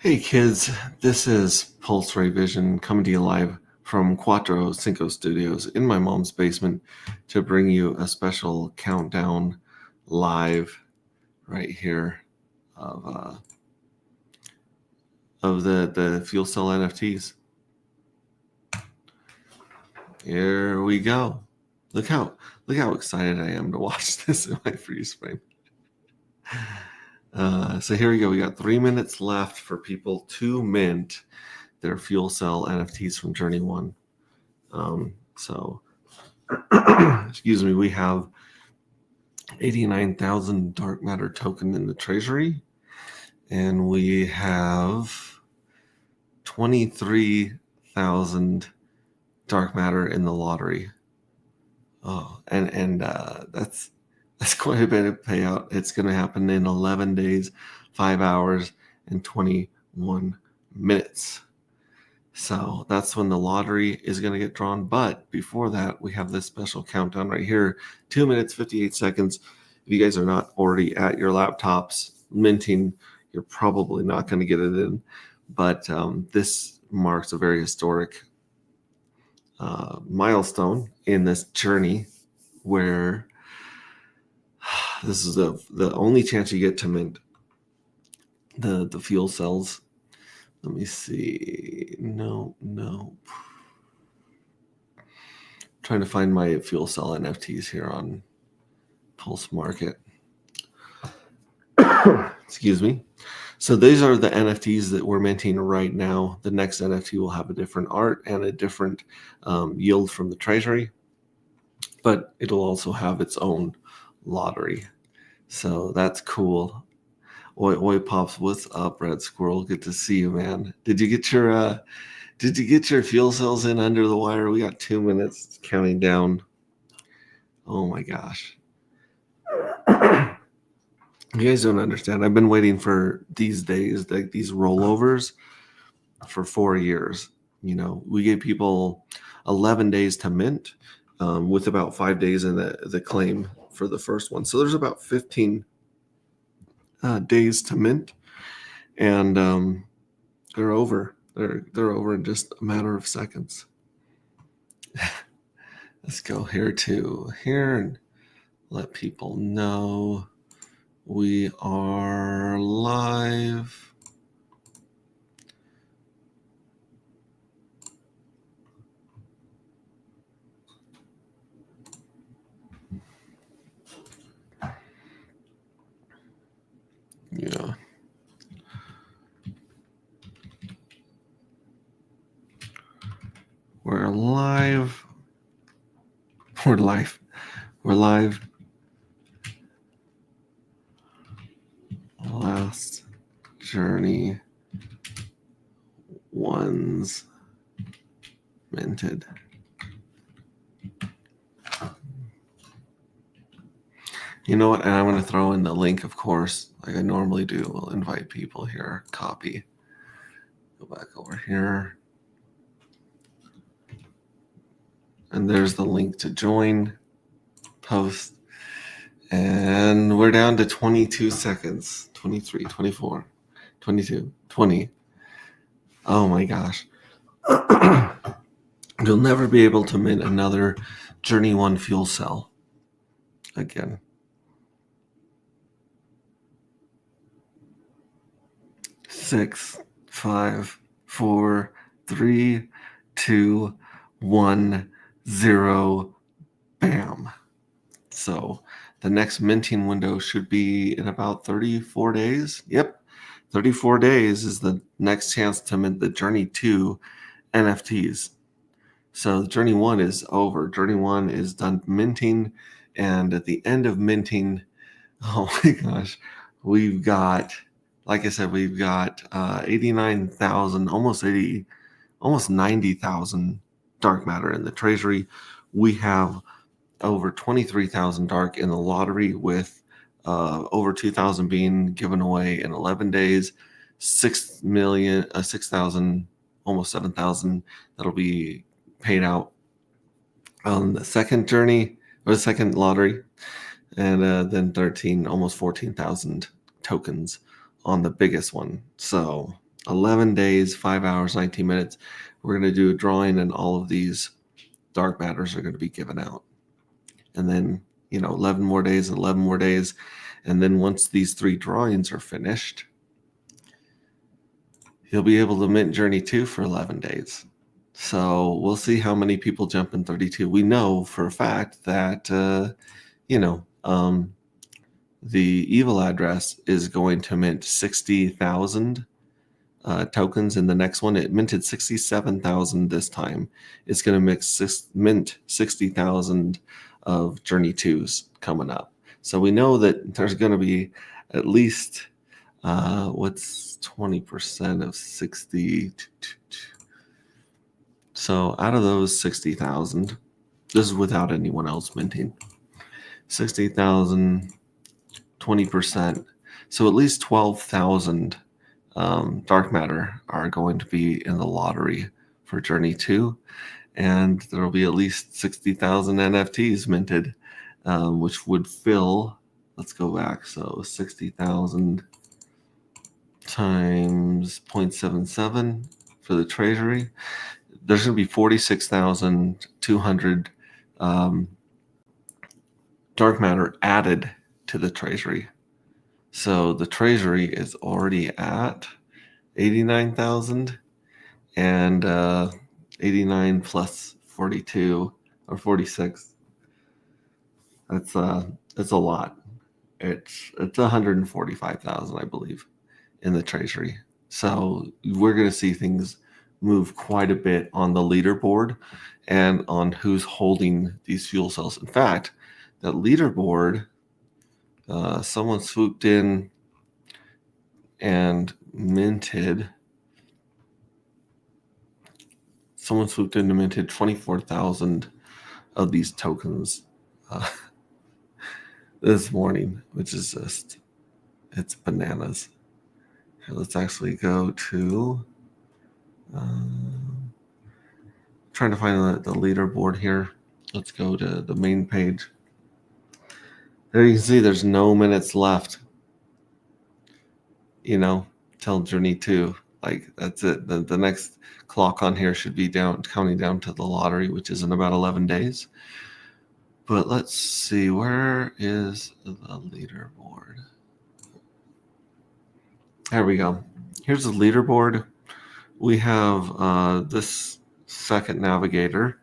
Hey kids, this is Pulse Ray Vision coming to you live from Cuatro Cinco Studios in my mom's basement to bring you a special countdown live right here of the fuel cell NFTs. Here we go. Look how excited I am to watch this in my freeze frame. So here we go. We got 3 minutes left for people to mint their fuel cell NFTs from Journey One. So excuse me, we have 89,000 dark matter token in the treasury, and we have 23,000 dark matter in the lottery. Oh, and that's quite a bit of payout. It's going to happen in 11 days, 5 hours, and 21 minutes. So that's when the lottery is going to get drawn. But before that, we have this special countdown right here, 2 minutes, 58 seconds. If you guys are not already at your laptops minting, you're probably not going to get it in. But this marks a very historic milestone in this journey where this is the only chance you get to mint the fuel cells. Let me see. No. Trying to find my fuel cell NFTs here on Pulse Market. Excuse me. So these are the NFTs that we're minting right now. The next NFT will have a different art and a different yield from the treasury, but it'll also have its own lottery. So that's cool. Oi Pops, what's up, Red Squirrel? Good to see you, man. Did you get your fuel cells in under the wire? We got 2 minutes counting down. Oh my gosh. You guys don't understand. I've been waiting for these days, like these rollovers, for 4 years. You know, we gave people 11 days to mint, with about 5 days in the claim for the first one. So there's about 15 days to mint, and they're over. They're over in just a matter of seconds. Let's go here to here and let people know we are live. Yeah. We're live. We're live. Last journey ones minted. You know what? And I'm going to throw in the link, of course, like I normally do. We'll invite people here. Copy. Go back over here. And there's the link to join. Post. And we're down to 22 seconds. 23, 24, 22, 20. Oh my gosh. You'll never be able to mint another Journey One fuel cell again. 6, 5, 4, 3, 2, 1, 0. Bam. So the next minting window should be in about 34 days. Yep. 34 days is the next chance to mint the Journey 2 NFTs. So Journey 1 is over. Journey 1 is done minting. And at the end of minting, oh my gosh, we've got, like I said, we've got 89,000, almost 90,000 dark matter in the treasury. We have over 23,000 dark in the lottery, with over 2,000 being given away in 11 days, 6,000, almost 7,000 that'll be paid out on the second journey or the second lottery, and then 13, almost 14,000 tokens on the biggest one. So 11 days, 5 hours, 19 minutes. We're going to do a drawing, and all of these dark matters are going to be given out. And then, 11 more days, 11 more days. And then once these 3 drawings are finished, you'll be able to mint Journey 2 for 11 days. So we'll see how many people jump in 32. We know for a fact that, the evil address is going to mint 60,000 tokens in the next one. It minted 67,000 this time. It's going to mint 60,000 of Journey 2s coming up. So we know that there's going to be at least, what's 20% of 60? So out of those 60,000, this is without anyone else minting, 60,000, 20%. So at least 12,000 dark matter are going to be in the lottery for Journey 2. And there will be at least 60,000 NFTs minted, which would fill, let's go back. So 60,000 times 0.77 for the treasury. There's going to be 46,200 dark matter added to the treasury. So the treasury is already at 89,000, and 89 plus 42 or 46. That's a lot. It's 145,000, I believe, in the treasury. So we're going to see things move quite a bit on the leaderboard and on who's holding these fuel cells. In fact, that leaderboard, someone swooped in and minted 24,000 of these tokens this morning, which is just, it's bananas. Here, let's actually go to, trying to find the leaderboard here. Let's go to the main page. There you can see there's no minutes left, till Journey 2. Like, that's it. The next clock on here should be counting down to the lottery, which is in about 11 days. But let's see, where is the leaderboard? There we go. Here's the leaderboard. We have this second navigator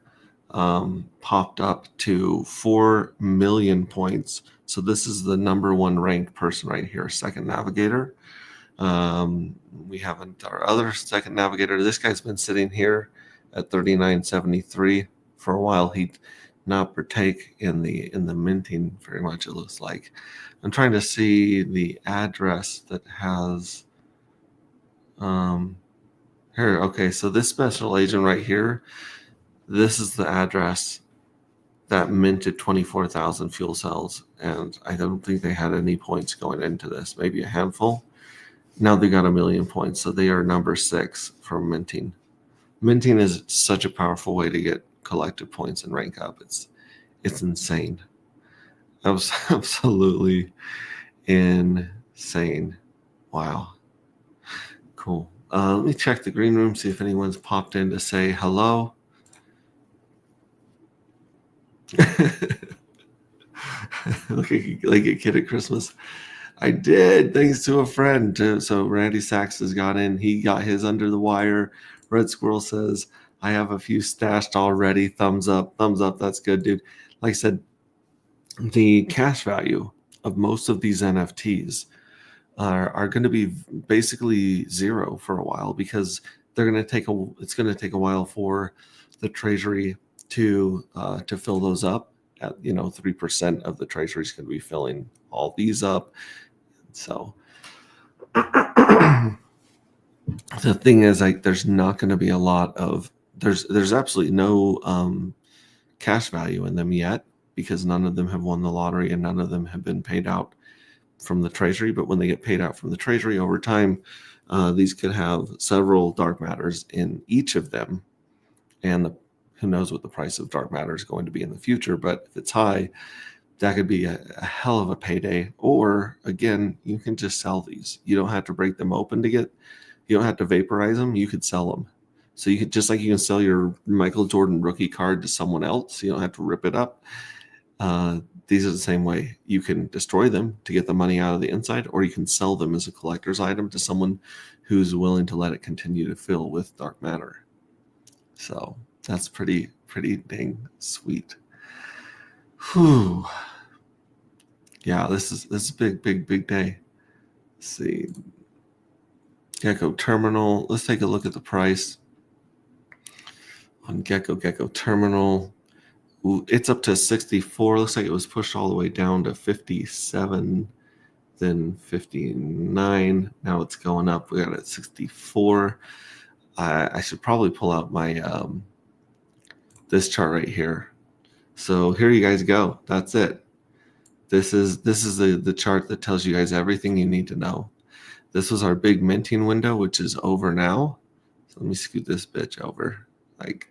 popped up to 4 million points. So this is the number 1 ranked person right here, second navigator. We haven't, our other second navigator, this guy's been sitting here at 39.73 for a while. He not partake in the minting very much, it looks like. I'm trying to see the address that has here. Okay, so this special agent right here, this is the address that minted 24,000 fuel cells, and I don't think they had any points going into this, maybe a handful. Now they got 1 million points, so they are number 6 for minting. Minting is such a powerful way to get collective points and rank up. It's insane. Absolutely insane. Wow. Cool. Let me check the green room, see if anyone's popped in to say hello. like a kid at Christmas. I did, thanks to a friend too. So Randy Sachs has got in. He got his under the wire. Red Squirrel says, I have a few stashed already. Thumbs up. That's good, dude. Like I said, the cash value of most of these NFTs are going to be basically zero for a while, because it's going to take a while for the treasury to fill those up. At 3% of the treasury is going to be filling all these up. So the thing is, like, there's not going to be a lot of there's absolutely no cash value in them yet, because none of them have won the lottery and none of them have been paid out from the treasury. But when they get paid out from the treasury over time, these could have several dark matters in each of them, and who knows what the price of dark matter is going to be in the future. But if it's high, that could be a hell of a payday. Or again, you can just sell these. You don't have to break them open to get You don't have to vaporize them. You could sell them. So you could, just like you can sell your Michael Jordan rookie card to someone else, you don't have to rip it up. These are the same way. You can destroy them to get the money out of the inside, or you can sell them as a collector's item to someone who's willing to let it continue to fill with dark matter. So that's pretty dang sweet. Whew. Yeah, this is big day. Let's see. Gecko Terminal. Let's take a look at the price on Gecko Terminal. Ooh, it's up to 64. Looks like it was pushed all the way down to 57, then 59. Now it's going up. We got it at 64. I should probably pull out my this chart right here. So here you guys go. That's it. This is the chart that tells you guys everything you need to know. This was our big minting window, which is over now. So let me scoot this bitch over like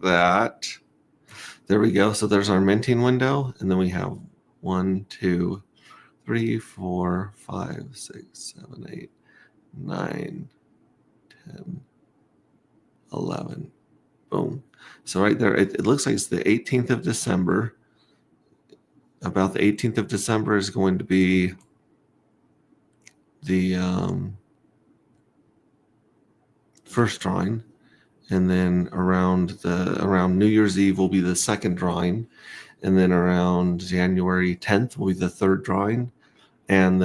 that. There we go. So there's our minting window, and then we have 1, 2, 3, 4, 5, 6, 7, 8, 9, 10, 11. Boom. So right there, it looks like it's the 18th of December. About the 18th of December is going to be the first drawing, and then around New Year's Eve will be the second drawing, and then around January 10th will be the third drawing, and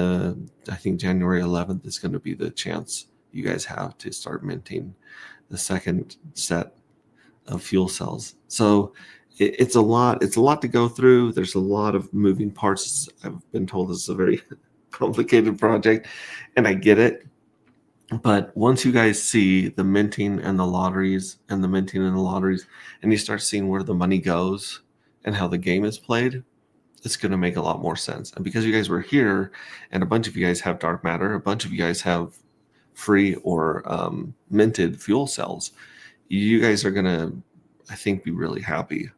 I think January 11th is going to be the chance you guys have to start minting the second set of fuel cells. So it's a lot to go through. There's a lot of moving parts. I've been told this is a very complicated project, and I get it. But once you guys see the minting and the lotteries and and you start seeing where the money goes and how the game is played, it's going to make a lot more sense. And because you guys were here and a bunch of you guys have dark matter, a bunch of you guys have free or minted fuel cells, you guys are going to, I think, be really happy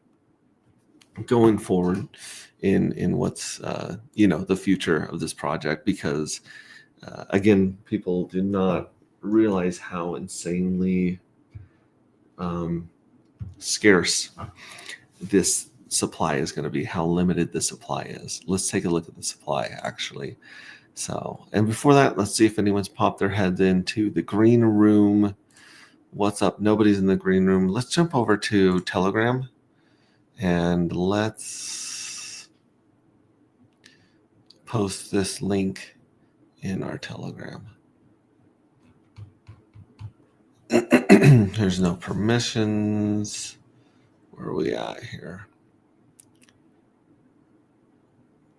going forward in what's the future of this project, because again, people do not realize how insanely scarce this supply is going to be, how limited the supply is. Let's take a look at the supply actually. So, and before that, let's see if anyone's popped their heads into the green room. What's up? Nobody's in the green room. Let's jump over to Telegram and let's post this link in our Telegram. There's no permissions. Where are we at here?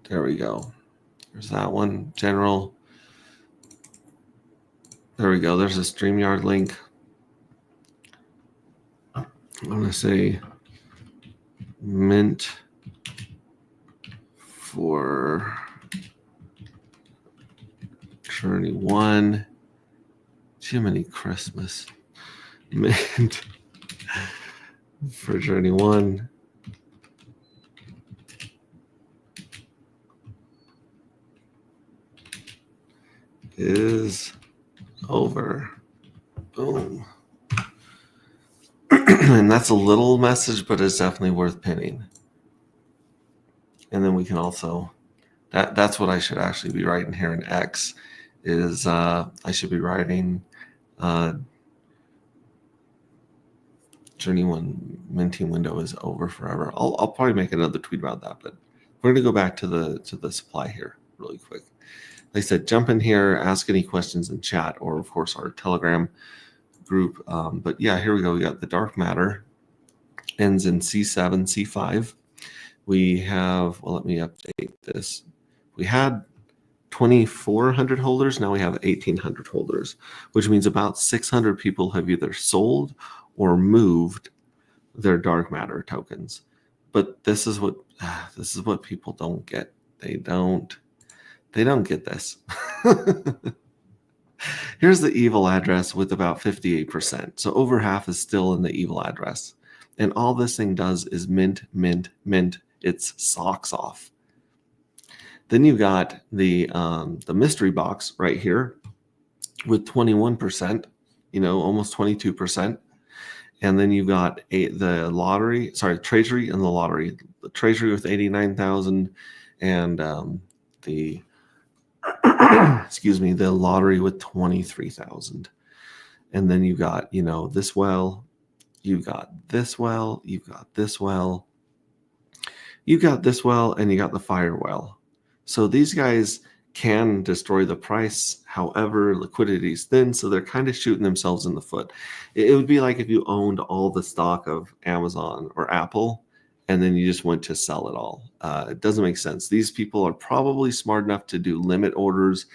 There we go. There's that one. General. There we go. There's a StreamYard link. I'm going to say mint for Journey 1. Jiminy Christmas. Mint for Journey 1. Is over. Boom. And that's a little message, but it's definitely worth pinning. And then we can also, that's what I should actually be writing here in X, is I should be writing Journey 1 minting window is over forever. I'll probably make another tweet about that, but we're going to go back to the supply here really quick. Like I said, jump in here, ask any questions in chat, or of course our Telegram group. But yeah, here we go. We got the dark matter, ends in C7, C5. We have, well, let me update this. We had 2,400 holders. Now we have 1,800 holders, which means about 600 people have either sold or moved their dark matter tokens. But this is what people don't get. They don't get this. Here's the evil address with about 58%. So over half is still in the evil address. And all this thing does is mint, mint, mint its socks off. Then you got the mystery box right here, with 21%, almost 22%. And then you've got the Treasury and the lottery. The Treasury with 89,000 and the excuse me, the lottery with 23,000. And then you've got, this well, you've got this well, you've got this well, you've got this well, and you got the fire well. So these guys can destroy the price. However, liquidity is thin, so they're kind of shooting themselves in the foot. It would be like if you owned all the stock of Amazon or Apple, and then you just went to sell it all. It doesn't make sense. These people are probably smart enough to do limit orders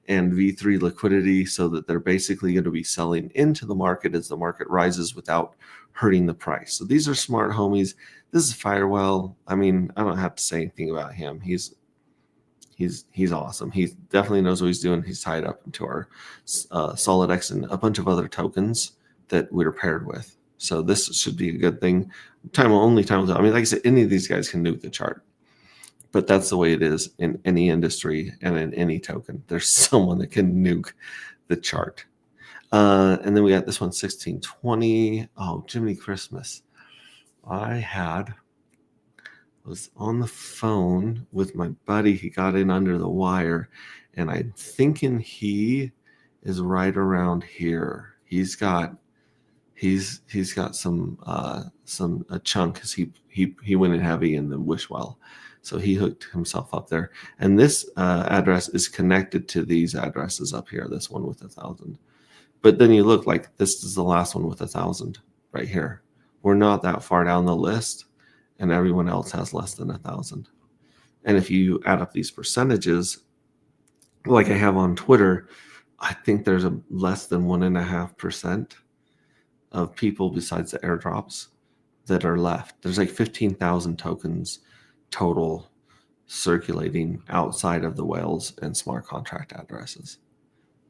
and V3 liquidity so that they're basically going to be selling into the market as the market rises without hurting the price. So these are smart homies. This is Firewell. I mean, I don't have to say anything about him. He's awesome. He definitely knows what he's doing. He's tied up into our SolidX and a bunch of other tokens that we're paired with. So this should be a good thing. I mean, like I said, any of these guys can nuke the chart, but that's the way it is in any industry and in any token. There's someone that can nuke the chart. And then we got this one, 1620. Oh, Jiminy Christmas. I was on the phone with my buddy. He got in under the wire, and I'm thinking he is right around here. He's got some a chunk because he went in heavy in the Wishwell, so he hooked himself up there. And this address is connected to these addresses up here. This one with 1,000, but then you look like this is the last one with 1,000 right here. We're not that far down the list, and everyone else has less than 1,000. And if you add up these percentages, like I have on Twitter, I think there's a less than 1.5% of people besides the airdrops that are left. There's like 15,000 tokens total circulating outside of the whales and smart contract addresses.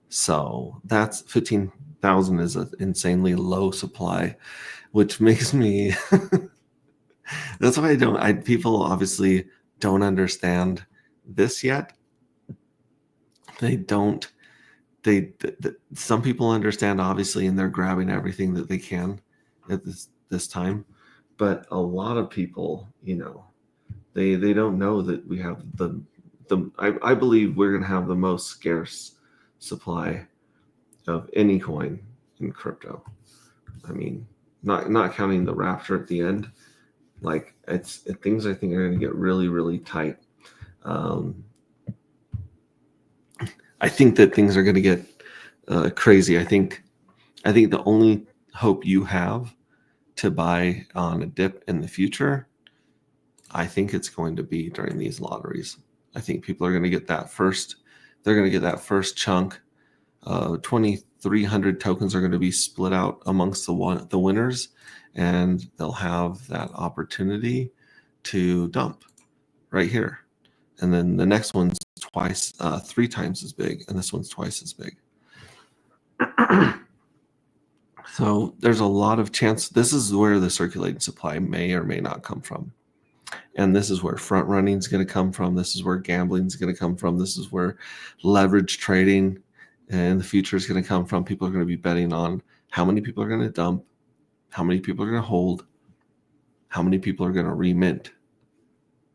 So that's 15,000 is an insanely low supply, which makes me that's why people obviously don't understand this yet. Some people understand obviously, and they're grabbing everything that they can at this time, but a lot of people, they don't know that we have I believe we're going to have the most scarce supply of any coin in crypto. I mean, not counting the Rapture at the end, like things I think are going to get really, really tight. I think that things are going to get crazy. I think the only hope you have to buy on a dip in the future, I think it's going to be during these lotteries. I think people are going to get that first. They're going to get that first chunk. 2,300 tokens are going to be split out amongst the winners, and they'll have that opportunity to dump right here. And then the next one's three times as big, and this one's twice as big. So there's a lot of chance. This is where the circulating supply may or may not come from. And this is where front running is going to come from. This is where gambling is going to come from. This is where leverage trading in the future is going to come from. People are going to be betting on how many people are going to dump, how many people are going to hold, how many people are going to remint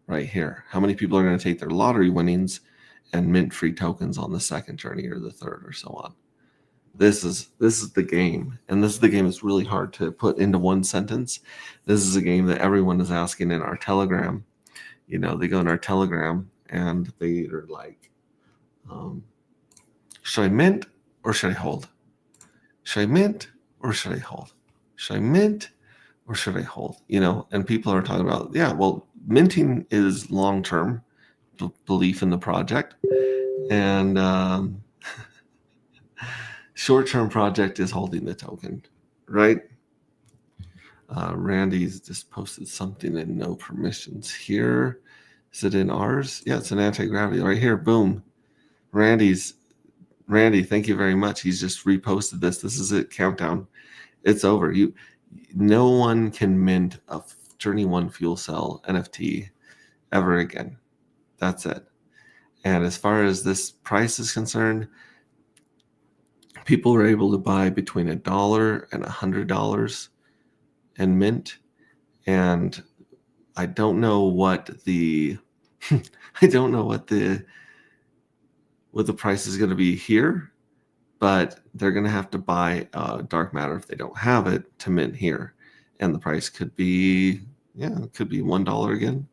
right here. How many people are going to take their lottery winnings and mint free tokens on the second journey or the third or so on. This is the game, and this is the game that's really hard to put into one sentence. This is a game that everyone is asking in our Telegram. They go in our Telegram and they are like, should I mint or should I hold? Should I mint or should I hold? Should I mint or should I hold? And people are talking about, yeah, well, minting is long-term belief in the project, and short-term project is holding the token, right? Randy's just posted something in no permissions here. Is it in ours? Yeah, it's an anti-gravity right here. Boom. Randy, thank you very much. He's just reposted this. This is it. Countdown. It's over. No one can mint a Journey 1 fuel cell NFT ever again. That's it. And as far as this price is concerned, people were able to buy between $1 and $100 in mint. And I don't know what the I don't know what the price is going to be here, but they're going to have to buy dark matter if they don't have it to mint here. And the price could be, it could be $1 again.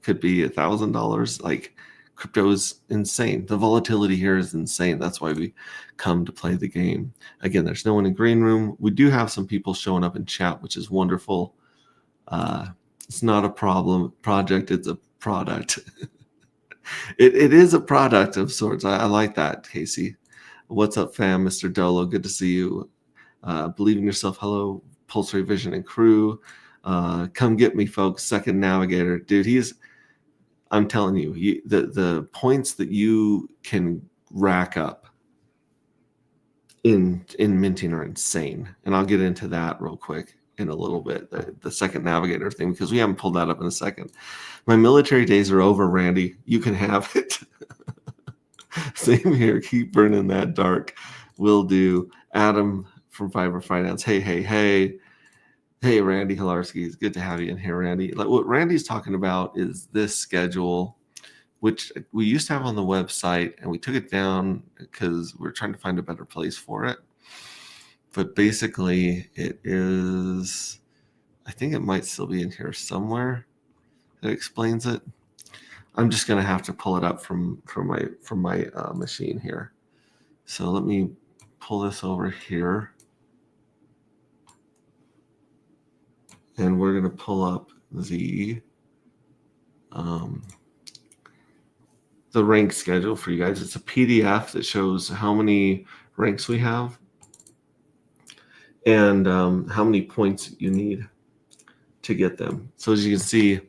It could be $1,000. Like, crypto is insane. The volatility here is insane. That's why we come to play the game. Again, there's no one in green room. We do have some people showing up in chat, which is wonderful. It's not a project, it's a product. It is a product of sorts. I like that, Casey. What's up, fam? Mr. Dolo, good to see you. Believe in yourself. Hello, Pulse Ray Vision and crew. Come get me, folks. Second Navigator. Dude, I'm telling you, the points that you can rack up in minting are insane. And I'll get into that real quick in a little bit, the Second Navigator thing, because we haven't pulled that up in a second. My military days are over, Randy. You can have it. Same here. Keep burning that dark. Will do. Adam from Fiber Finance. Hey. Hey, Randy Hilarski. It's good to have you in here, Randy. Like, what Randy's talking about is this schedule, which we used to have on the website, and we took it down because we're trying to find a better place for it. But basically, it is, I think it might still be in here somewhere that explains it. I'm just going to have to pull it up from my machine here. So let me pull this over here. And we're going to pull up the rank schedule for you guys. It's a PDF that shows how many ranks we have and how many points you need to get them. So as you can see,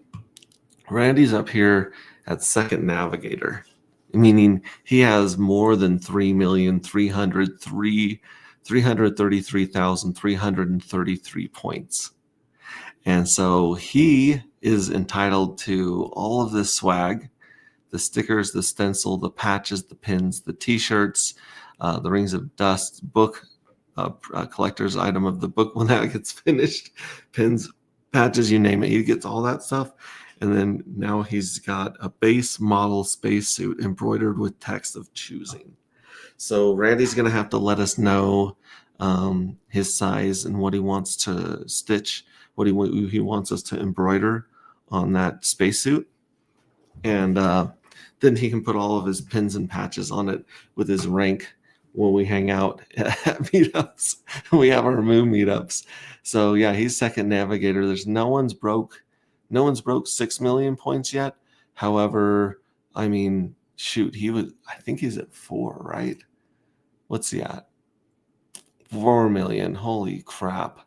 Randy's up here at Second Navigator, meaning he has more than 3,333,333 points. And so he is entitled to all of this swag, the stickers, the stencil, the patches, the pins, the t-shirts, the Rings of Dust book, collector's item of the book when that gets finished, pins, patches, you name it. He gets all that stuff. And then now he's got a base model spacesuit embroidered with text of choosing. So Randy's going to have to let us know his size and what he wants to stitch, what he wants us to embroider on that spacesuit. And then he can put all of his pins and patches on it with his rank when we hang out at meetups. We have our Moon meetups. So yeah, he's Second Navigator. No one's broke 6 million points yet. However, I mean, shoot, I think he's at 4, right? What's he at? 4 million. Holy crap.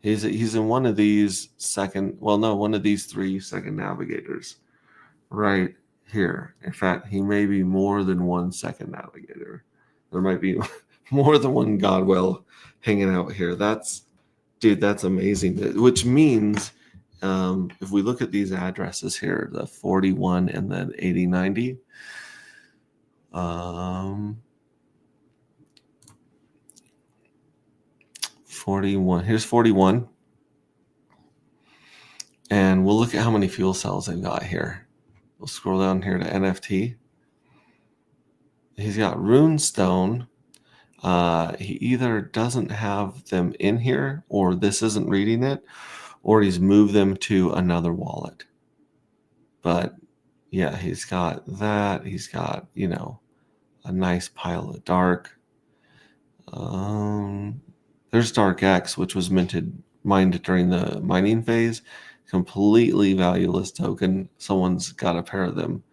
He's in one of these one of these 3 Second Navigators right here. In fact, he may be more than one Second Navigator. There might be more than one Godwell hanging out here. That's amazing. Which means if we look at these addresses here, the 41 and then 8090, 41. Here's 41. And we'll look at how many fuel cells they've got here. We'll scroll down here to NFT. He's got Runestone. He either doesn't have them in here, or this isn't reading it, or he's moved them to another wallet. But yeah, he's got that. He's got, a nice pile of dark. There's Dark X, which was mined during the mining phase. Completely valueless token. Someone's got a pair of them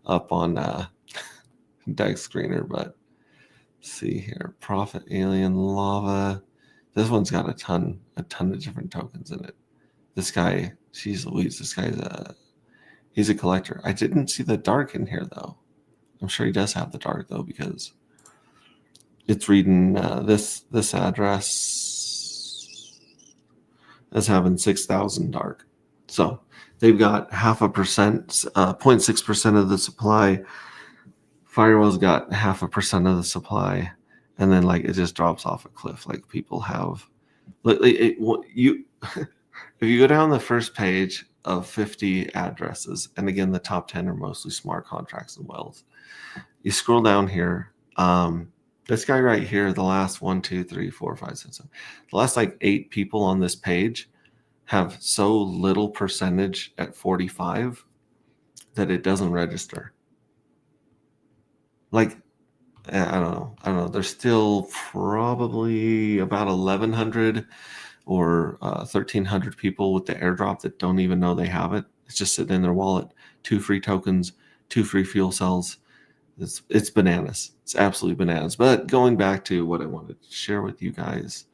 up on Dex Screener, but let's see here. Prophet, Alien, Lava. This one's got a ton of different tokens in it. This guy, geez Louise, this guy's he's a collector. I didn't see the dark in here though. I'm sure he does have the dark though, because it's reading this address as having 6,000 dark. So they've got 0.6% of the supply. Firewall's got 0.5% of the supply, and then like it just drops off a cliff. Like people have, you if you go down the first page of 50 addresses, and again the top 10 are mostly smart contracts and wells. You scroll down here. This guy right here, the last 1, 2, 3, 4, 5, 6, 7, the last like 8 people on this page have so little percentage at 45 that it doesn't register. Like, I don't know. There's still probably about 1,100 or 1,300 people with the airdrop that don't even know they have it. It's just sitting in their wallet. 2 free tokens, 2 free fuel cells. It's bananas. It's absolutely bananas. But going back to what I wanted to share with you guys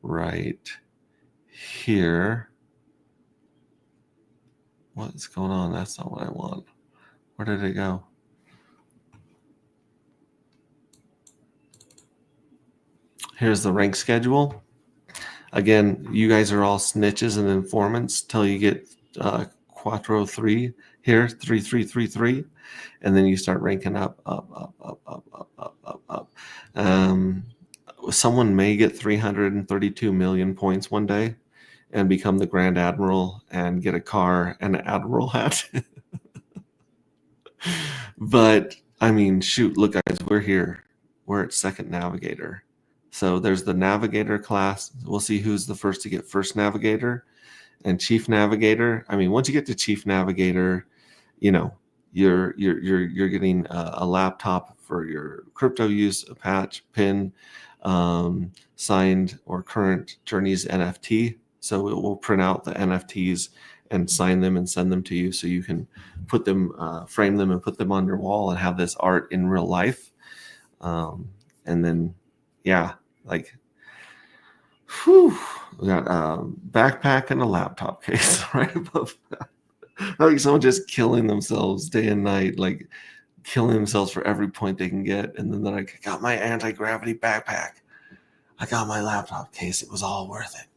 right here. What's going on? That's not what I want. Where did it go? Here's the rank schedule. Again, you guys are all snitches and informants till you get Quattro 3 here, 3333, and then you start ranking up. Someone may get 332 million points one day and become the Grand Admiral and get a car and an Admiral hat. But I mean, shoot, look guys, we're here. We're at second navigator. So there's the navigator class. We'll see who's the first to get first navigator and chief navigator. I mean, once you get to chief navigator, you know, you're getting a laptop for your crypto use, a patch, pin, signed or current Journeys NFT. So it will print out the NFTs and sign them and send them to you, so you can put them, frame them, and put them on your wall and have this art in real life. And then, yeah, like, whew, we got a backpack and a laptop case right above that. Like someone just killing themselves day and night, like killing themselves for every point they can get. And then they're like, I got my anti-gravity backpack. I got my laptop case. It was all worth it.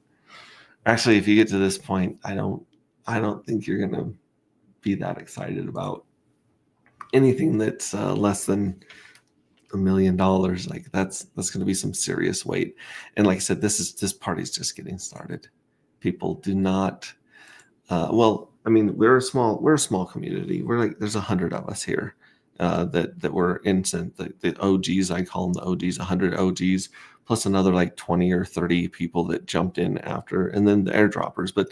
Actually, if you get to this point, I don't think you're going to be that excited about anything that's less than $1 million. Like that's going to be some serious weight. And like I said, this party's just getting started. People do not. Well, I mean, we're a small community. We're like, there's 100 of us here that were instant. The OGs, I call them the OGs, 100 OGs, plus another like 20 or 30 people that jumped in after, and then the airdroppers. But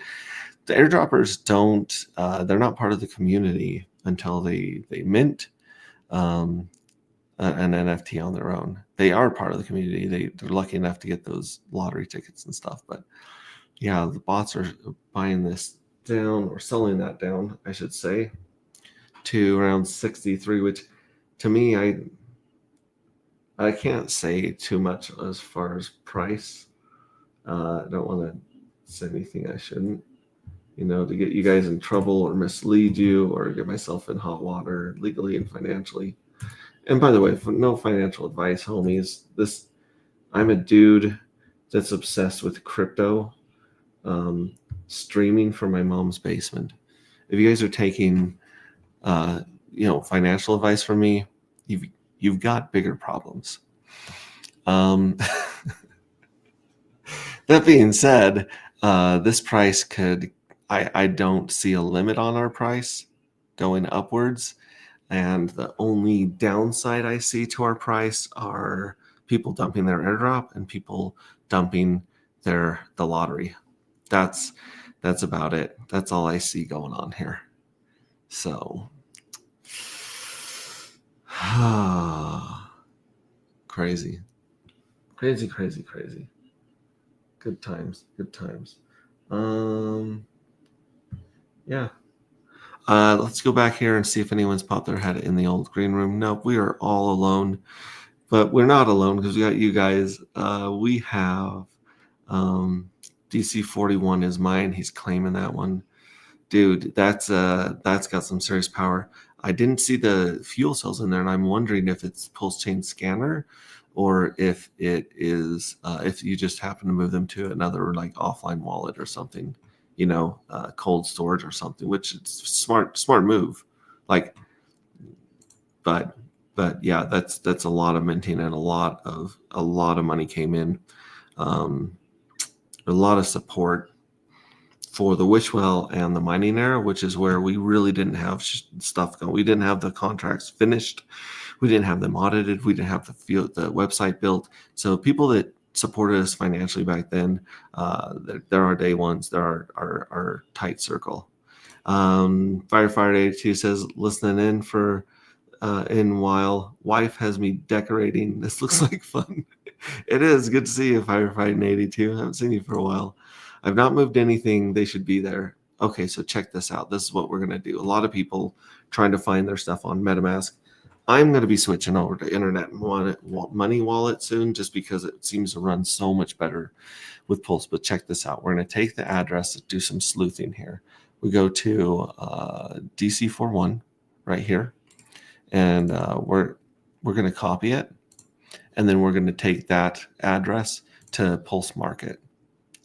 the airdroppers don't. They're not part of the community until they mint an NFT on their own. They are part of the community. They're lucky enough to get those lottery tickets and stuff. But yeah, the bots are buying this down, or selling that down, I should say, to around 63, which to me, I can't say too much as far as price. I don't want to say anything I shouldn't, to get you guys in trouble or mislead you or get myself in hot water legally and financially. And by the way, no financial advice, homies. I'm a dude that's obsessed with crypto, streaming from my mom's basement. If you guys are taking, financial advice from me, you've got bigger problems. That being said, this price I don't see a limit on our price going upwards. And the only downside I see to our price are people dumping their airdrop and people dumping the lottery. That's about it. That's all I see going on here. So crazy. Good times. Yeah. Let's go back here and see if anyone's popped their head in the old green room. Nope, we are all alone, but we're not alone because we got you guys. We have DC41 is mine. He's claiming that one. Dude, that's got some serious power. I didn't see the fuel cells in there, and I'm wondering if it's pulse chain scanner or if it is if you just happen to move them to another like offline wallet or something, cold storage or something, which is smart move. Like, but But yeah, that's a lot of minting, and a lot of money came in. Um, a lot of support for the Wishwell and the mining era, which is where we really didn't have stuff going. We didn't have the contracts finished. We didn't have them audited. We didn't have the website built. So people that supported us financially back then, they're our day ones. They're our tight circle. Firefighter 82 says, listening in while wife has me decorating. This looks like fun. It is good to see you, Firefighting 82. I haven't seen you for a while. I've not moved anything. They should be there. Okay, so check this out. This is what we're going to do. A lot of people trying to find their stuff on MetaMask. I'm going to be switching over to Internet Money Wallet soon, just because it seems to run so much better with Pulse. But check this out. We're going to take the address, do some sleuthing here. We go to DC41 right here, and we're going to copy it, and then we're going to take that address to Pulse Market.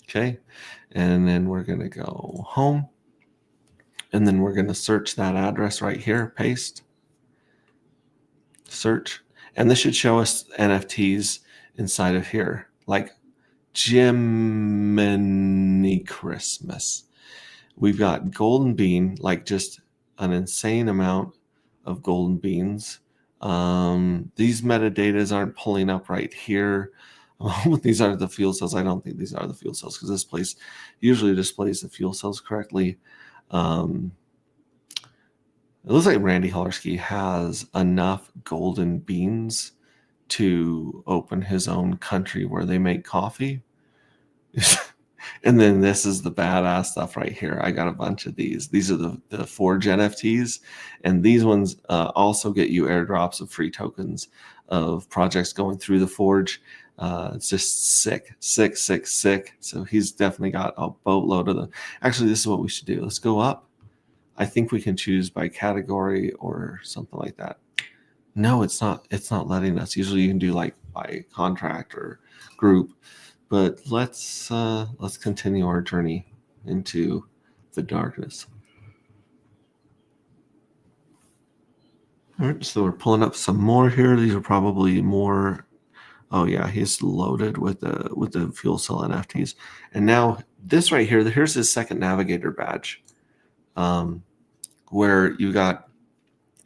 Okay, and then we're going to go home, and then we're going to search that address right here, paste, search, and this should show us NFTs inside of here, like Jiminy Christmas. We've got Golden Bean, like just an insane amount of golden beans. These metadatas aren't pulling up right here. These are the fuel cells. I don't think these are the fuel cells, because this place usually displays the fuel cells correctly. It looks like Randy Holarski has enough golden beans to open his own country where they make coffee. And then this is the badass stuff right here. I got a bunch of these. These are the Forge NFTs. And these ones also get you airdrops of free tokens of projects going through the Forge. It's just sick. So he's definitely got a boatload of them. Actually, this is what we should do. Let's go up. I think we can choose by category or something like that. No, it's not. It's not letting us. Usually you can do like by contract or group. But let's continue our journey into the darkness. All right, so we're pulling up some more here. These are probably more. Oh yeah, he's loaded with the fuel cell NFTs. And now this right here, here's his second navigator badge, where he got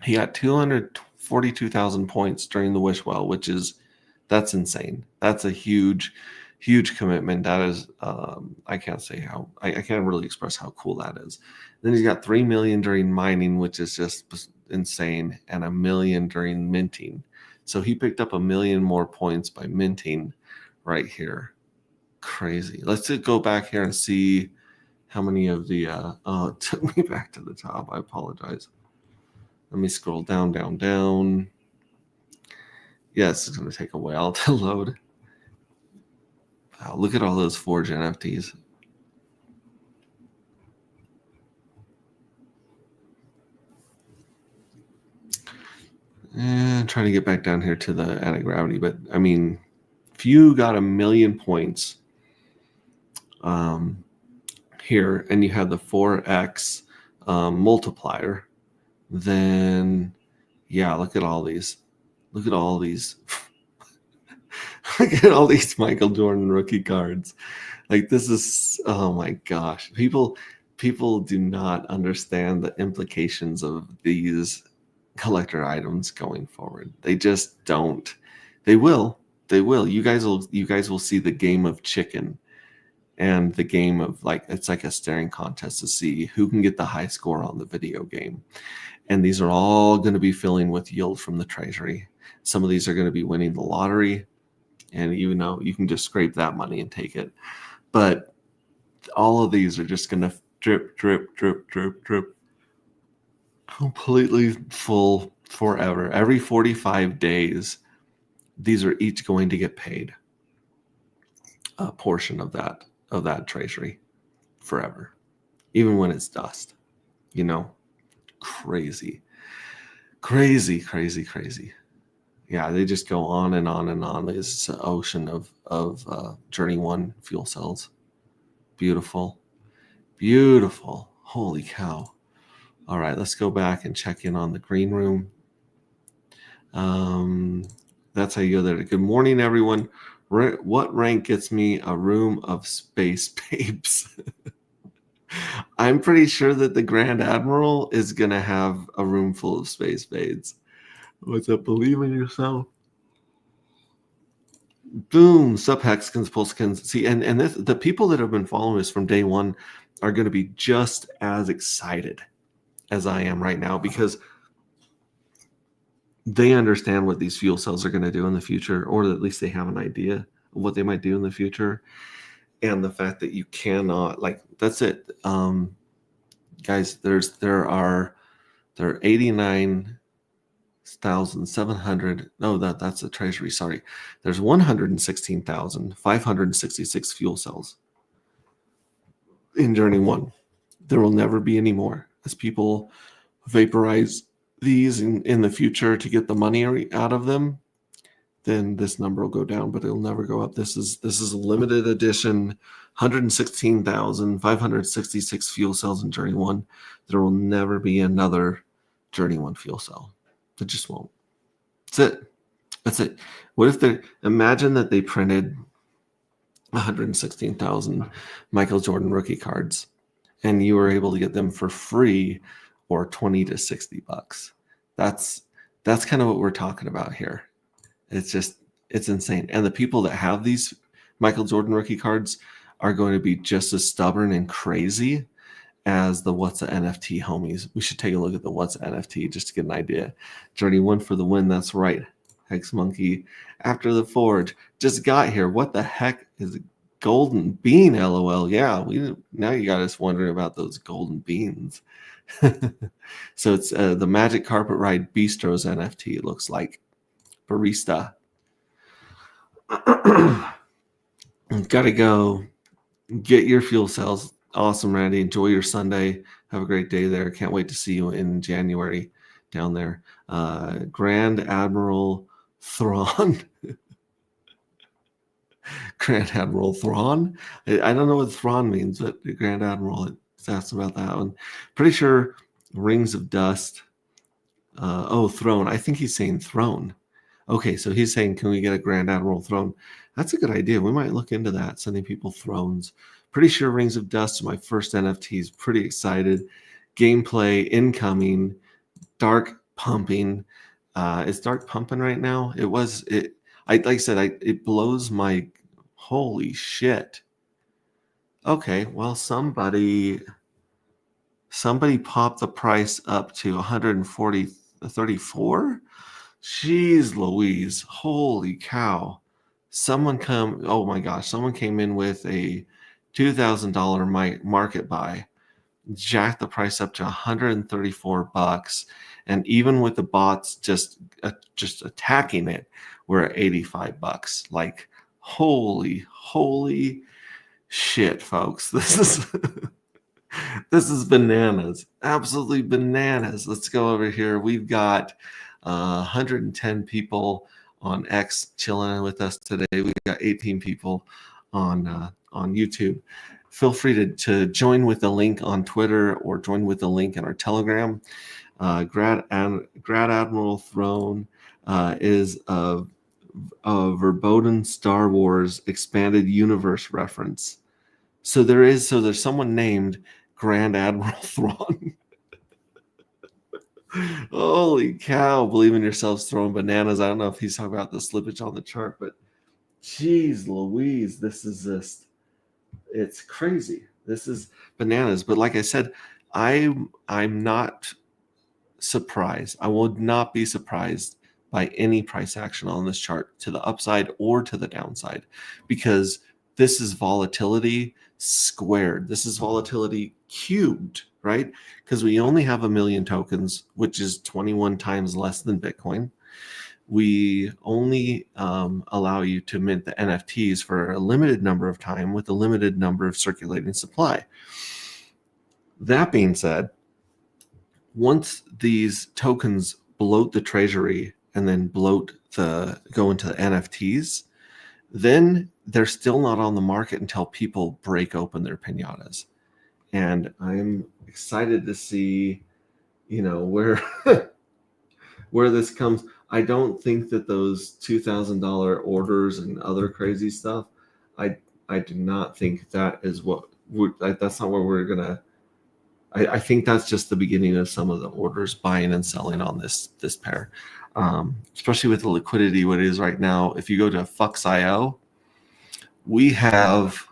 242,000 points during the Wishwell, that's insane. That's a huge commitment. That is, I can't say how, I can't really express how cool that is. Then he's got 3 million during mining, which is just insane, and 1 million during minting. So he picked up 1 million more points by minting right here. Crazy. Let's go back here and see how many of the, it took me back to the top. I apologize. Let me scroll down. Yes, it's going to take a while to load. Wow, look at all those Forge NFTs. And trying to get back down here to the anti-gravity, but I mean, if you got 1 million points here and you have the 4x multiplier, then yeah, look at all these. Look at all these. Look at all these Michael Jordan rookie cards. Like, this is, oh my gosh. People do not understand the implications of these collector items going forward. They just don't. They will. You guys will see the game of chicken, and the game of, like, it's like a staring contest to see who can get the high score on the video game. And these are all going to be filling with yield from the treasury. Some of these are going to be winning the lottery, and you know, you can just scrape that money and take it. But all of these are just going to drip, completely full forever. Every 45 days, these are each going to get paid a portion of that treasury forever, even when it's dust. You know, crazy. Yeah, they just go on and on and on. There's an ocean of Journey 1 fuel cells. Beautiful. Holy cow. All right, let's go back and check in on the green room. That's how you go there. Good morning, everyone. What rank gets me a room of space babes? I'm pretty sure that the Grand Admiral is going to have a room full of space babes. What's up? Believe in yourself. Boom, Subhexkins, Pulskins. See, and the people that have been following us from day one are going to be just as excited as I am right now, because they understand what these fuel cells are going to do in the future, or at least they have an idea of what they might do in the future. And the fact that you cannot, like, that's it. Guys, there are 89,700. No, that's the treasury. Sorry. There's 116,566 fuel cells in Journey 1. There will never be any more as people vaporize these in the future to get the money out of them. Then this number will go down, but it'll never go up. This is a limited edition, 116,566 fuel cells in Journey 1. There will never be another Journey 1 fuel cell. It just won't. That's it. What if imagine that they printed 116,000 Michael Jordan rookie cards and you were able to get them for free or 20 to 60 bucks. That's kind of what we're talking about here. It's insane. And the people that have these Michael Jordan rookie cards are going to be just as stubborn and crazy as the What's a NFT homies. We should take a look at the What's a NFT just to get an idea. Journey 1 for the win. That's right. Hex Monkey after the forge just got here. What the heck is a golden bean? LOL. Yeah, now you got us wondering about those golden beans. So it's the Magic Carpet Ride Bistros NFT. It looks like barista. Gotta go get your fuel cells. Awesome, Randy. Enjoy your Sunday. Have a great day there. Can't wait to see you in January down there. Grand Admiral Thrawn. Grand Admiral Thrawn. I don't know what Thrawn means, but the Grand Admiral is asked about that one. Pretty sure Rings of Dust. Throne. I think he's saying throne. Okay, so he's saying, can we get a Grand Admiral throne? That's a good idea. We might look into that, sending people thrones. Pretty sure Rings of Dust is my first NFTs. Pretty excited. Gameplay incoming. Dark pumping. Is Dark pumping right now? It blows my holy shit. Okay, well, somebody popped the price up to 134. Jeez Louise, holy cow. Oh my gosh, someone came in with a $2,000 market buy, jacked the price up to 134 bucks, and even with the bots just attacking it, we're at 85 bucks. Like, holy shit, folks. This is bananas. Absolutely bananas. Let's go over here. We've got 110 people on X chilling with us today. We've got 18 people on YouTube. Feel free to join with the link on Twitter or join with the link in our Telegram. Grad Admiral Throne is a verboten Star Wars expanded universe reference. So there's someone named Grand Admiral Thrawn. Holy cow, believe in yourselves, throwing bananas. I don't know if he's talking about the slippage on the chart, but geez Louise, this is it's crazy. This is bananas. But like I said, I'm not surprised. I would not be surprised by any price action on this chart to the upside or to the downside, because this is volatility squared. This is volatility cubed, right? Because we only have 1 million tokens, which is 21 times less than Bitcoin. We only allow you to mint the NFTs for a limited number of time with a limited number of circulating supply. That being said, once these tokens bloat the treasury and then go into the NFTs, then they're still not on the market until people break open their pinatas. And I'm excited to see, where where this comes. I don't think that those $2,000 orders and other crazy stuff, I I do not think that is what that's not where we're gonna. I think that's just the beginning of some of the orders buying and selling on this pair, especially with the liquidity what it is right now. If you go to Fux.io, we have.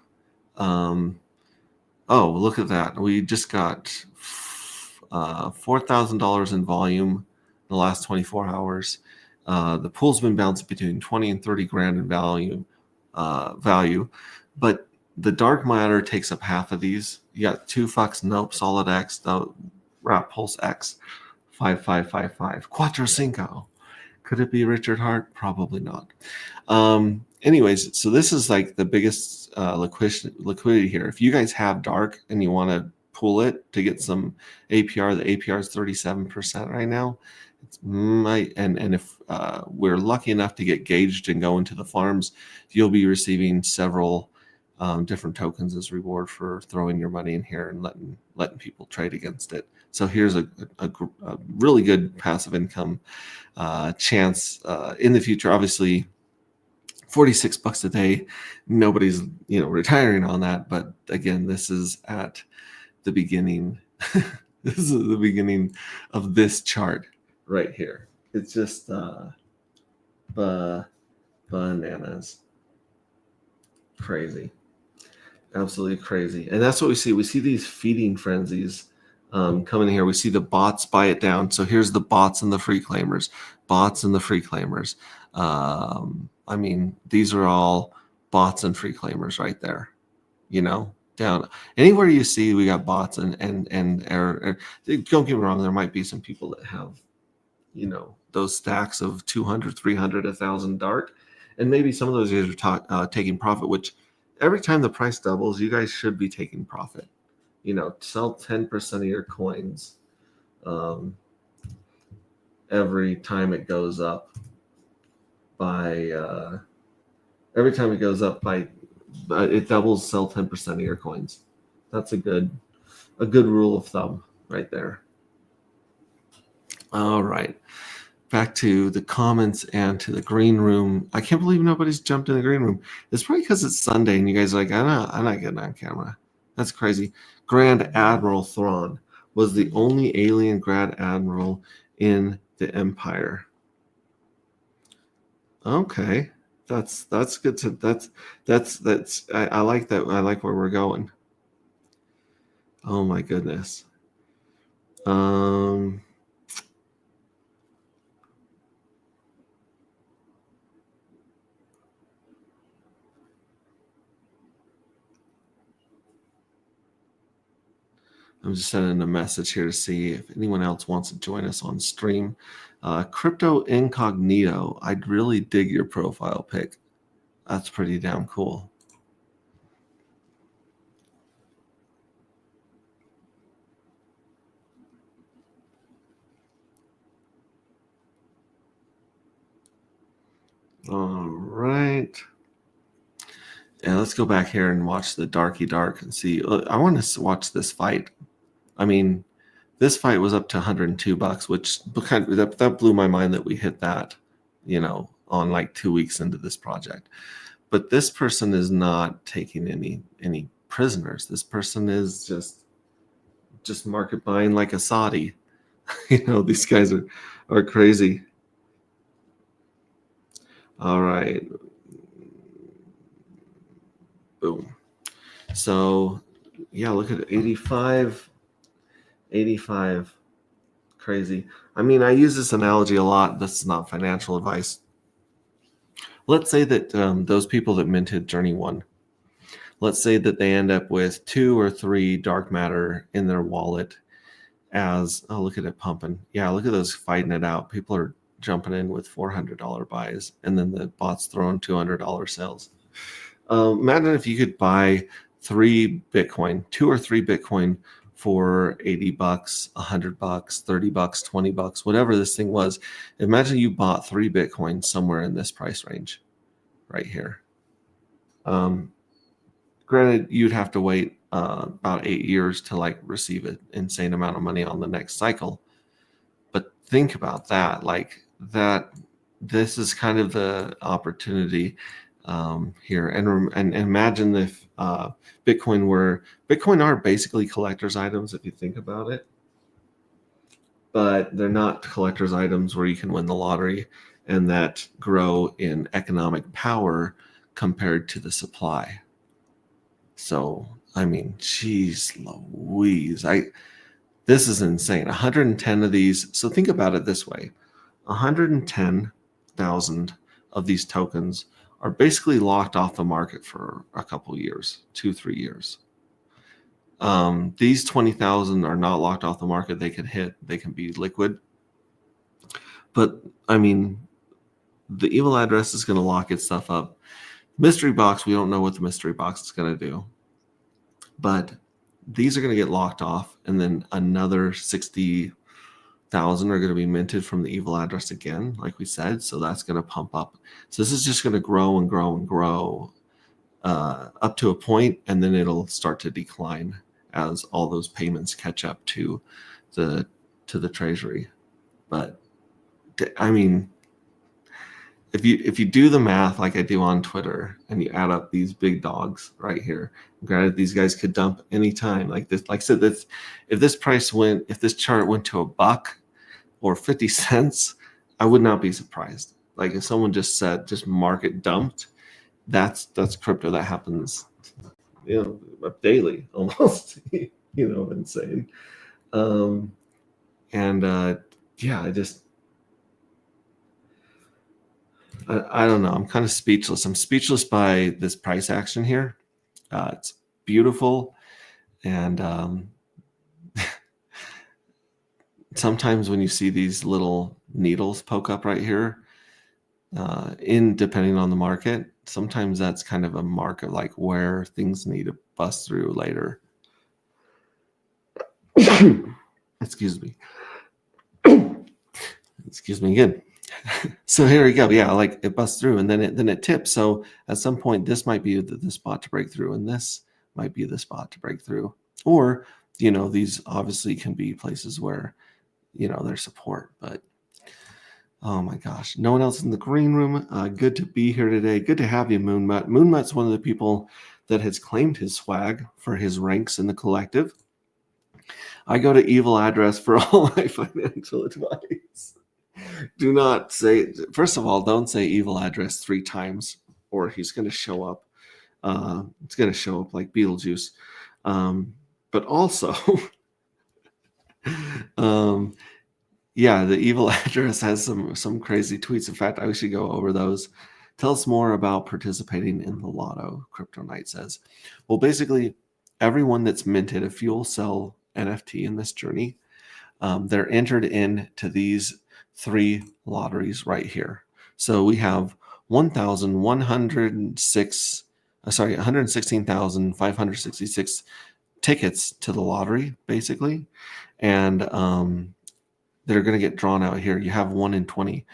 Oh, look at that! We just got $4,000 in volume in the last 24 hours. The pool's been bouncing between 20 and 30 grand in value, but the dark matter takes up half of these. You got 2 Fux, nope, Solid X, the Wrap Pulse X, 5555, Quattro Cinco. Could it be Richard Hart? Probably not. Anyways, so this is like the biggest liquidity here. If you guys have dark and you want to pool it to get some APR, the APR is 37% right now. And if we're lucky enough to get gauged and go into the farms, you'll be receiving several different tokens as reward for throwing your money in here and letting people trade against it. So here's a really good passive income chance in the future. Obviously, $46 a day. Nobody's retiring on that, but again, this is at the beginning. This is the beginning of this chart right here. It's just bananas. Crazy. Absolutely crazy. And that's what we see. We see these feeding frenzies coming here. We see the bots buy it down. So here's the bots and the free claimers. Bots and the free claimers. I mean, these are all bots and free claimers right there. Down anywhere you see we got bots and don't get me wrong, there might be some people that have those stacks of 200, 300, 1,000 dark, and maybe some of those guys are taking profit, which every time the price doubles, you guys should be taking profit. Sell 10% of your coins every time it goes up by it doubles, sell 10% of your coins. That's a good rule of thumb right there. All right. Back to the comments and to the green room. I can't believe nobody's jumped in the green room. It's probably because it's Sunday and you guys are like, I'm not getting on camera. That's crazy. Grand Admiral Thrawn was the only alien Grand Admiral in the Empire. Okay. That's good to I like that. I like where we're going. Oh my goodness. I'm just sending a message here to see if anyone else wants to join us on stream. Crypto Incognito, I'd really dig your profile pic. That's pretty damn cool. All right. Yeah, let's go back here and watch the Darky Dark and see. I want to watch this fight. I mean, this fight was up to $102, which that blew my mind that we hit that, on like 2 weeks into this project. But this person is not taking any prisoners. This person is just market buying like a Saudi. These guys are crazy. All right. Boom. So yeah, look at it. 85. Crazy. I mean, I use this analogy a lot. That's not financial advice. Let's say that those people that minted Journey 1, let's say that they end up with 2 or 3 dark matter in their wallet look at it pumping. Yeah, look at those fighting it out. People are jumping in with $400 buys, and then the bot's throwing $200 sales. Imagine if you could buy 3 Bitcoin, 2 or 3 Bitcoin for $80, $100, $30, $20, whatever this thing was. Imagine you bought 3 Bitcoin somewhere in this price range right here. Granted, you'd have to wait about 8 years to receive an insane amount of money on the next cycle. But think about that. that this is kind of the opportunity here. And imagine if Bitcoin are basically collector's items if you think about it, but they're not collector's items where you can win the lottery and that grow in economic power compared to the supply. So, I mean, geez Louise, this is insane. 110 of these. So think about it this way. 110,000 of these tokens are basically locked off the market for a couple years, 2-3 years. These 20,000 are not locked off the market. They can be liquid. But I mean, the evil address is going to lock its stuff up. Mystery box, we don't know what the mystery box is going to do. But these are going to get locked off, and then another 60,000 are going to be minted from the evil address again, like we said. So that's going to pump up. So this is just going to grow and grow and grow up to a point, and then it'll start to decline as all those payments catch up to the treasury. But I mean, if you do the math like I do on Twitter and you add up these big dogs right here, granted these guys could dump anytime. Like this, like I said, if this chart went to $1 or 50 cents, I would not be surprised. Like if someone just said just market dumped, that's crypto. That happens, daily almost. Insane. I don't know. I'm kind of speechless. I'm speechless by this price action here. It's beautiful. And sometimes when you see these little needles poke up right here, depending on the market, sometimes that's kind of a mark of like where things need to bust through later. Excuse me. Excuse me again. So here we go. Yeah, like it busts through and then it tips. So at some point, this might be the spot to break through, and this might be the spot to break through. Or, these obviously can be places where, there's support. But oh my gosh, no one else in the green room. Good to be here today. Good to have you, Moonmutt. Moonmutt's one of the people that has claimed his swag for his ranks in the collective. I go to evil address for all my financial advice. Do not say, first of all, don't say evil address 3 times or he's going to show up. It's going to show up like Beetlejuice. But also, the evil address has some crazy tweets. In fact, I should go over those. Tell us more about participating in the lotto, Crypto Knight says. Well, basically, everyone that's minted a fuel cell NFT in this journey, they're entered into these 3 lotteries right here. So we have 116,566 tickets to the lottery, basically, and they're going to get drawn out here. You have 1 in 20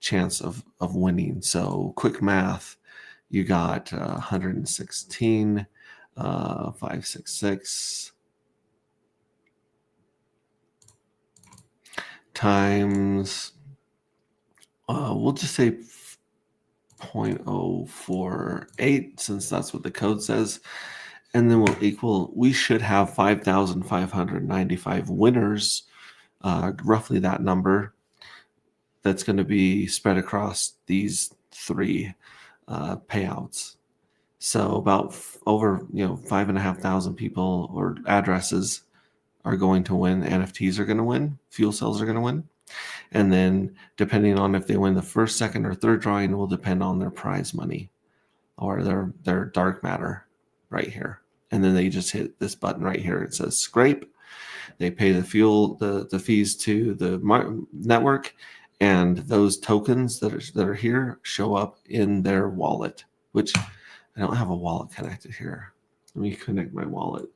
chance of winning. So quick math, you got 116, 566 times, we'll just say 0.048, since that's what the code says, and then we should have 5,595 winners, roughly that number, that's going to be spread across these 3 payouts. So about over 5,500 people or addresses are going to win. NFTs are going to win. Fuel cells are going to win. And then depending on if they win the first, second, or third drawing will depend on their prize money or their dark matter right here. And then they just hit this button right here. It says scrape. They pay the fees to the network, and those tokens that are here show up in their wallet, which I don't have a wallet connected here. Let me connect my wallet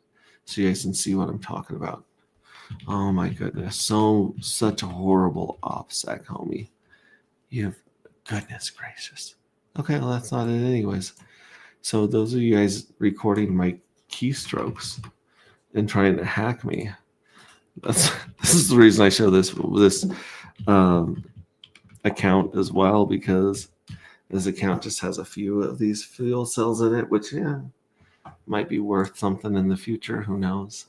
so you guys can see what I'm talking about. Oh my goodness. Such a horrible OPSEC, homie. Goodness gracious. Okay, well, that's not it anyways. So those of you guys recording my keystrokes and trying to hack me, this is the reason I show this. I account as well, because this account just has a few of these fuel cells in it, which might be worth something in the future. Who knows?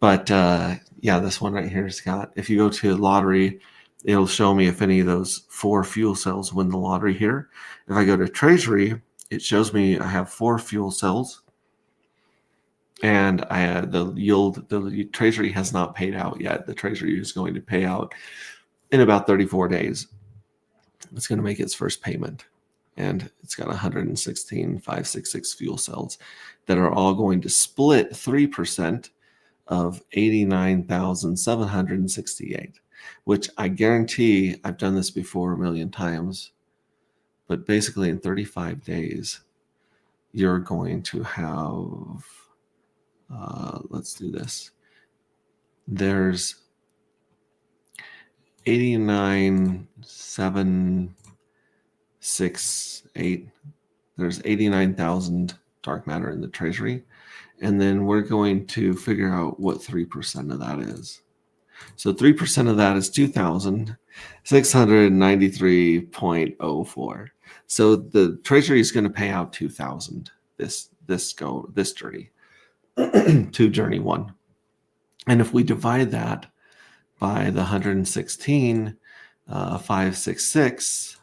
But this one right here, Scott, if you go to lottery, it'll show me if any of those 4 fuel cells win the lottery here. If I go to Treasury, it shows me I have 4 fuel cells. And the yield, the Treasury has not paid out yet. The Treasury is going to pay out in about 34 days. It's going to make its first payment. And it's got 116,566 fuel cells that are all going to split 3% of 89,768, which I guarantee, I've done this before a million times, but basically in 35 days, you're going to have, let's do this. There's 89,768. There's 89,000 dark matter in the Treasury. And then we're going to figure out what 3% of that is. So 3% of that is 2,693.04. So the Treasury is going to pay out 2,000 this journey, to journey 1. And if we divide that by the 116,566,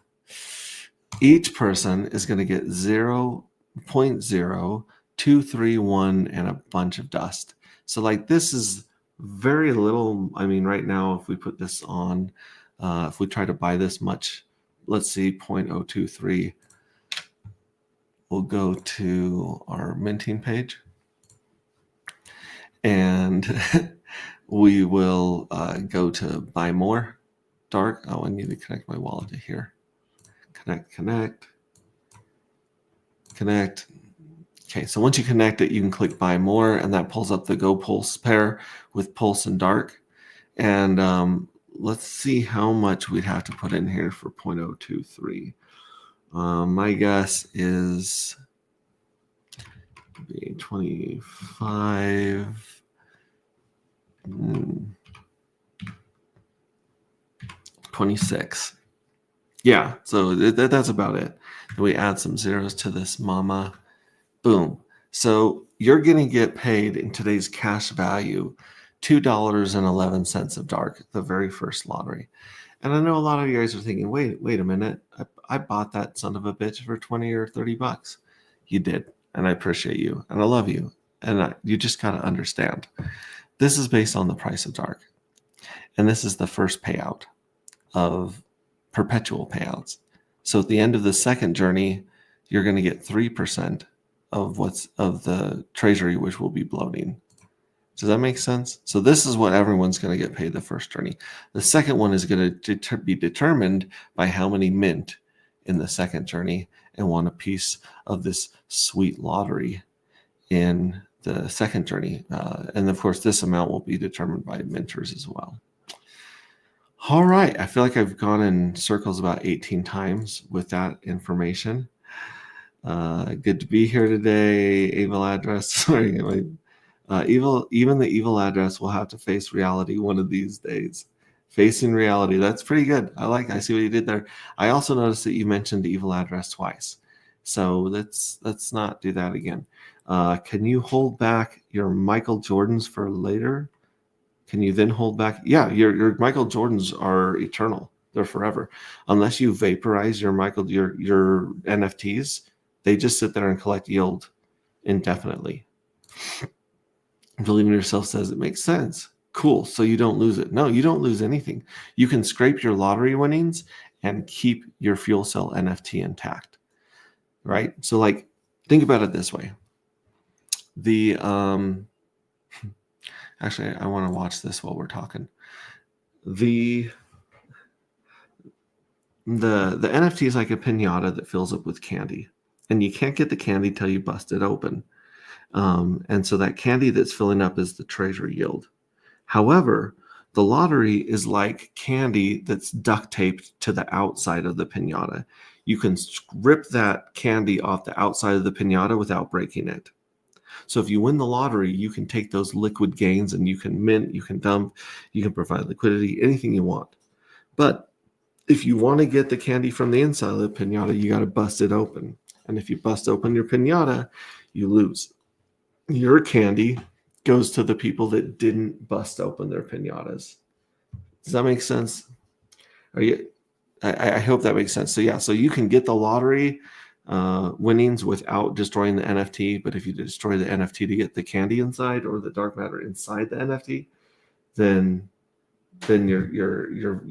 each person is going to get 0.0231 and a bunch of dust. So like this is very little. I mean, right now, if we put this on, if we try to buy this much, let's see, 0.023, we'll go to our minting page and we will go to buy more dark. Oh, I need to connect my wallet to here. Connect. Okay, so once you connect it, you can click buy more, and that pulls up the Go Pulse pair with Pulse and Dark. And let's see how much we'd have to put in here for 0.023. My guess is 25. 26. Yeah, so that's about it. We add some zeros to this mama. Boom. So you're going to get paid in today's cash value $2.11 of dark, the very first lottery. And I know a lot of you guys are thinking, wait a minute. I bought that son of a bitch for 20 or 30 bucks. You did. And I appreciate you. And I love you. And you just got to understand. This is based on the price of dark. And this is the first payout of perpetual payouts. So at the end of the second journey, you're going to get 3% of the Treasury, which will be bloating. Does that make sense? So this is what everyone's going to get paid the first journey. The second one is going to be determined by how many mint in the second journey and want a piece of this sweet lottery in the second journey. And of course, this amount will be determined by minters as well. All right. I feel like I've gone in circles about 18 times with that information. Good to be here today. Evil address. Sorry. Even the evil address will have to face reality one of these days. Facing reality. That's pretty good. I see what you did there. I also noticed that you mentioned the evil address twice. So let's not do that again. Can you hold back your Michael Jordans for later? Can you then hold back? Yeah, your Michael Jordans are eternal. They're forever. Unless you vaporize your NFTs, they just sit there and collect yield indefinitely. Believe in yourself says it makes sense. Cool. So you don't lose it. No, you don't lose anything. You can scrape your lottery winnings and keep your fuel cell NFT intact. Right? So like, think about it this way. Actually, I want to watch this while we're talking. The NFT is like a piñata that fills up with candy, and you can't get the candy till you bust it open. And so that candy that's filling up is the Treasury yield. However, the lottery is like candy that's duct taped to the outside of the piñata. You can rip that candy off the outside of the piñata without breaking it. So if you win the lottery, you can take those liquid gains and you can mint, you can dump, you can provide liquidity, anything you want. But if you want to get the candy from the inside of the pinata, you got to bust it open. And if you bust open your pinata, you lose. Your candy goes to the people that didn't bust open their pinatas. Does that make sense? Are you? I hope that makes sense. So yeah, so you can get the lottery winnings without destroying the NFT, but if you destroy the NFT to get the candy inside or the dark matter inside the NFT, then you're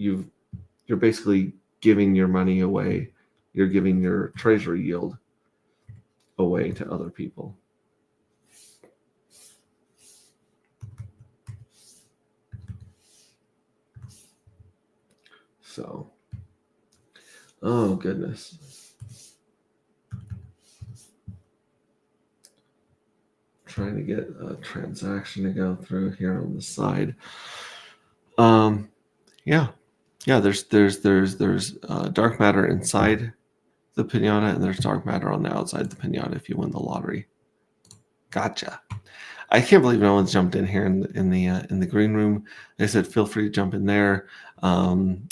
basically giving your money away. You're giving your treasury yield away to other people. So, oh goodness. Trying to get a transaction to go through here on the side. Yeah. There's dark matter inside the pinata, and there's dark matter on the outside the pinata if you win the lottery. Gotcha. I can't believe no one's jumped in here in the green room. They said feel free to jump in there.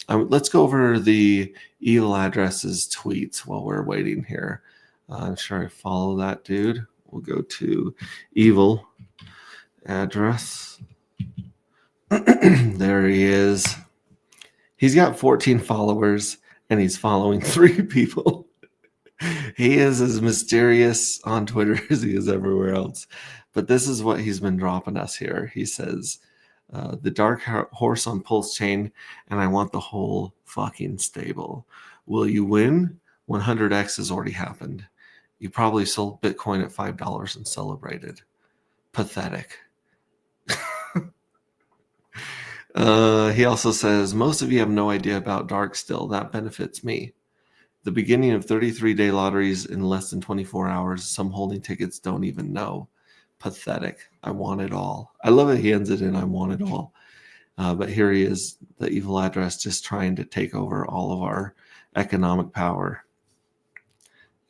Let's go over the Evil Addresses tweets while we're waiting here. I'm sure I follow that dude. We'll go to Evil Address. There he is. He's got 14 followers and he's following 3 people. He is as mysterious on Twitter as he is everywhere else. But this is what he's been dropping us here. He says, the dark horse on Pulse Chain, and I want the whole fucking stable. Will you win? 100x has already happened. You probably sold Bitcoin at $5 and celebrated. Pathetic. He also says, most of you have no idea about dark still. That benefits me. The beginning of 33-day lotteries in less than 24 hours. Some holding tickets don't even know. Pathetic. I want it all. I love it. He ends it in, I want it all. But here he is, the Evil Address, just trying to take over all of our economic power.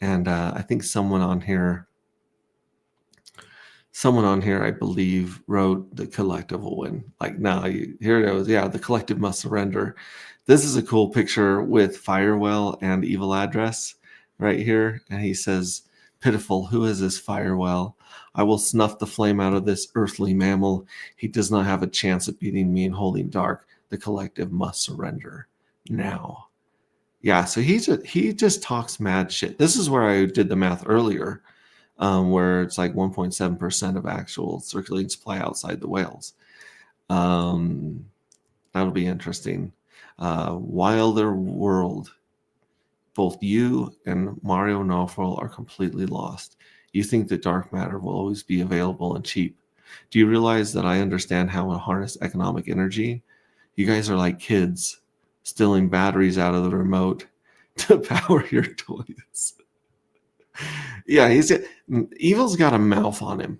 And I think someone on here, I believe, wrote the collective will win. Like, now, here it is. Yeah, the collective must surrender. This is a cool picture with Firewell and Evil Address right here. And he says, pitiful, who is this Firewell? I will snuff the flame out of this earthly mammal. He does not have a chance at beating me in holding dark. The collective must surrender now. Yeah, so he just talks mad shit. This is where I did the math earlier, where it's like 1.7% of actual circulating supply outside the whales. That'll be interesting. Wilder World. Both you and Mario Nawfal are completely lost. You think that dark matter will always be available and cheap. Do you realize that I understand how to harness economic energy? You guys are like kids stealing batteries out of the remote to power your toys. Yeah, Evil's got a mouth on him.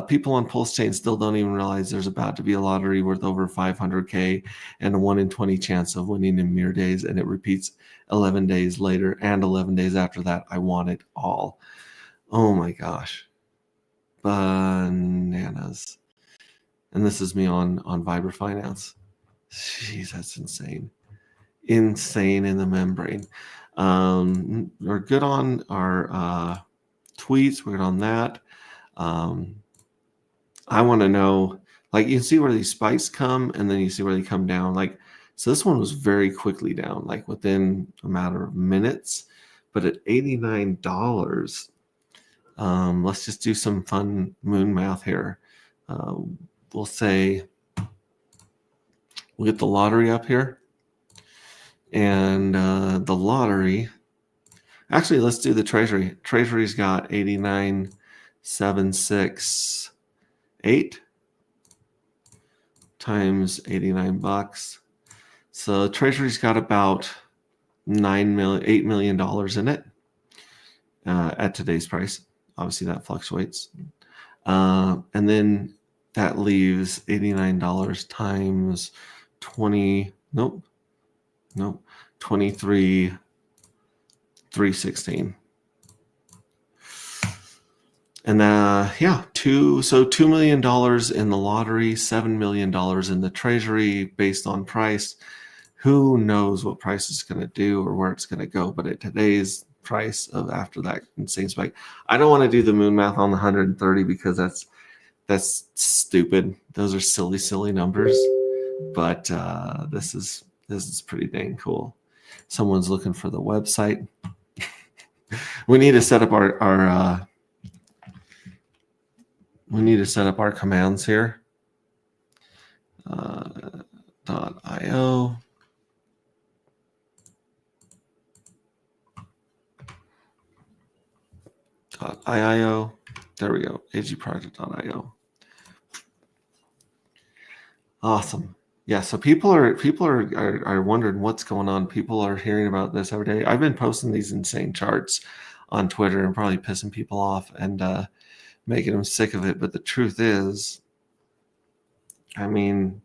People on Pulse Chain still don't even realize there's about to be a lottery worth over 500K and a 1 in 20 chance of winning in mere days, and it repeats 11 days later and 11 days after that. I want it all. Oh my gosh. Bananas. And this is me on Vibra Finance. Jeez, that's insane. Insane in the membrane. We're good on our tweets. We're good on that. I want to know, like, you can see where these spikes come and then you see where they come down. Like, so this one was very quickly down, like within a matter of minutes. But at $89, let's just do some fun moon math here. We'll say we'll get the lottery up here. And the lottery, actually, let's do the treasury. Treasury's got 89,768 times $89. So treasury's got about $8 million in it at today's price. Obviously, that fluctuates. And then that leaves $89 times 23,316. And $2 million in the lottery, $7 million in the treasury based on price. who knows what price is going to do or where it's going to go. But at today's price of after that insane spike, I don't want to do the moon math on the 130 because that's stupid. Those are silly numbers. But this is pretty dang cool. Someone's looking for the website. We need to set up our commands here. .io. .iio. There we go. agproject.io. Awesome. Yeah, so people are wondering what's going on. People are hearing about this every day. I've been posting these insane charts on Twitter and probably pissing people off and making them sick of it. But the truth is, I mean,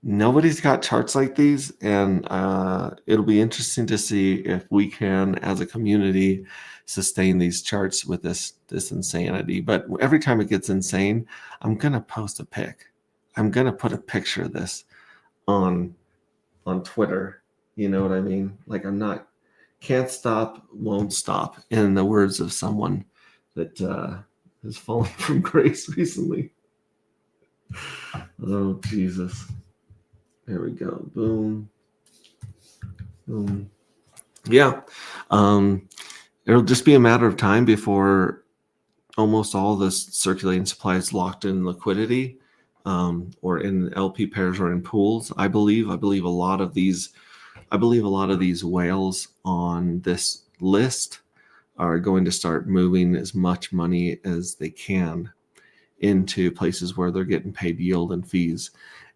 nobody's got charts like these, and it'll be interesting to see if we can, as a community, sustain these charts with this insanity. But every time it gets insane, I'm gonna post a pic. I'm gonna put a picture of this on Twitter. You know what I mean? Like can't stop, won't stop. In the words of someone that has fallen from grace recently. Oh Jesus! There we go. Boom, boom. Yeah, it'll just be a matter of time before almost all this circulating supply is locked in liquidity. Or in LP pairs or in pools. I believe a lot of these whales on this list are going to start moving as much money as they can into places where they're getting paid yield and fees.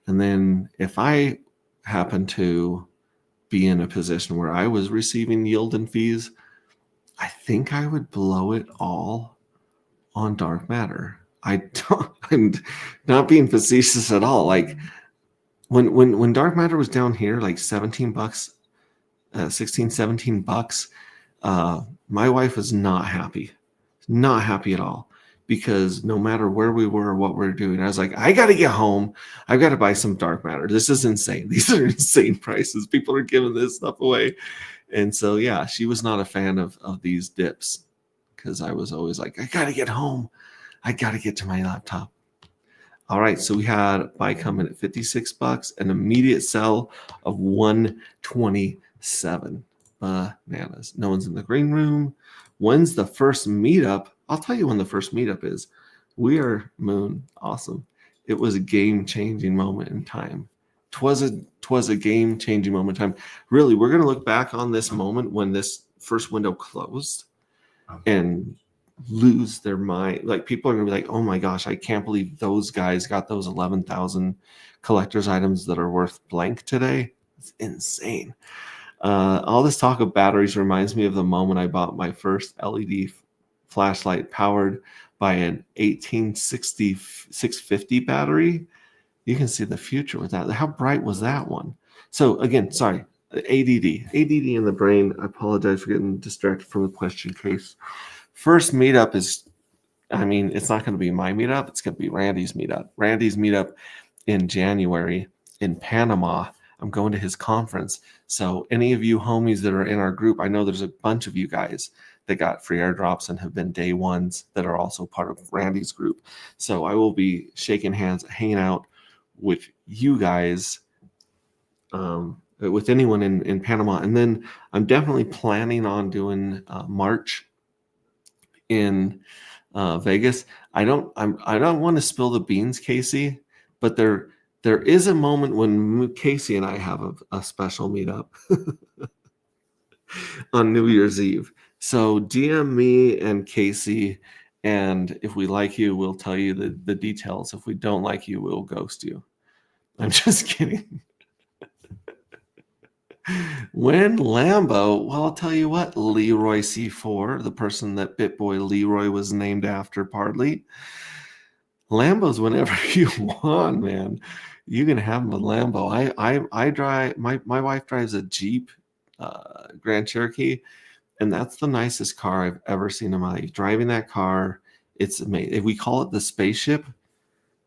And then if I happen to be in a position where I was receiving yield and fees, I think I would blow it all on dark matter. I'm not being facetious at all. Like when dark matter was down here, like $17, $16, $17, my wife was not happy at all, because no matter where we were or what we were doing, I was like, I got to get home. I've got to buy some dark matter. This is insane. These are insane prices. People are giving this stuff away. And so, yeah, she was not a fan of these dips, because I was always like, I got to get home. I got to get to my laptop. All right, so we had buy coming at $56, an immediate sell of 127. Bananas. No one's in the green room. When's the first meetup? I'll tell you when the first meetup is. We are Moon. Awesome. It was a game-changing moment in time. Twas a game-changing moment in time. Really, we're going to look back on this moment when this first window closed and lose their mind. Like, people are gonna be like, oh my gosh, I can't believe those guys got those 11,000 collector's items that are worth blank today. It's insane. All this talk of batteries reminds me of the moment I bought my first LED flashlight powered by an 1860 650 battery. You can see the future with that. How bright was that one? So again, sorry, ADD in the brain. I apologize for getting distracted from the question case. First meetup is, it's not going to be my meetup. It's going to be Randy's meetup. Randy's meetup in January in Panama. I'm going to his conference. So any of you homies that are in our group, I know there's a bunch of you guys that got free airdrops and have been day ones that are also part of Randy's group. So I will be shaking hands, hanging out with you guys, with anyone in Panama. And then I'm definitely planning on doing March in Vegas. I don't want to spill the beans, Casey, but there is a moment when Casey and I have a special meetup on New Year's Eve. So DM me and Casey, and if we like you, we'll tell you the details. If we don't like you, we'll ghost you. I'm just kidding. When Lambo, well, I'll tell you what, Leroy C4, the person that BitBoy Leroy was named after partly. Lambos whenever you want, man. You can have them a Lambo. I drive, my wife drives a Jeep Grand Cherokee, and that's the nicest car I've ever seen in my life. Driving that car, it's amazing. We call it the spaceship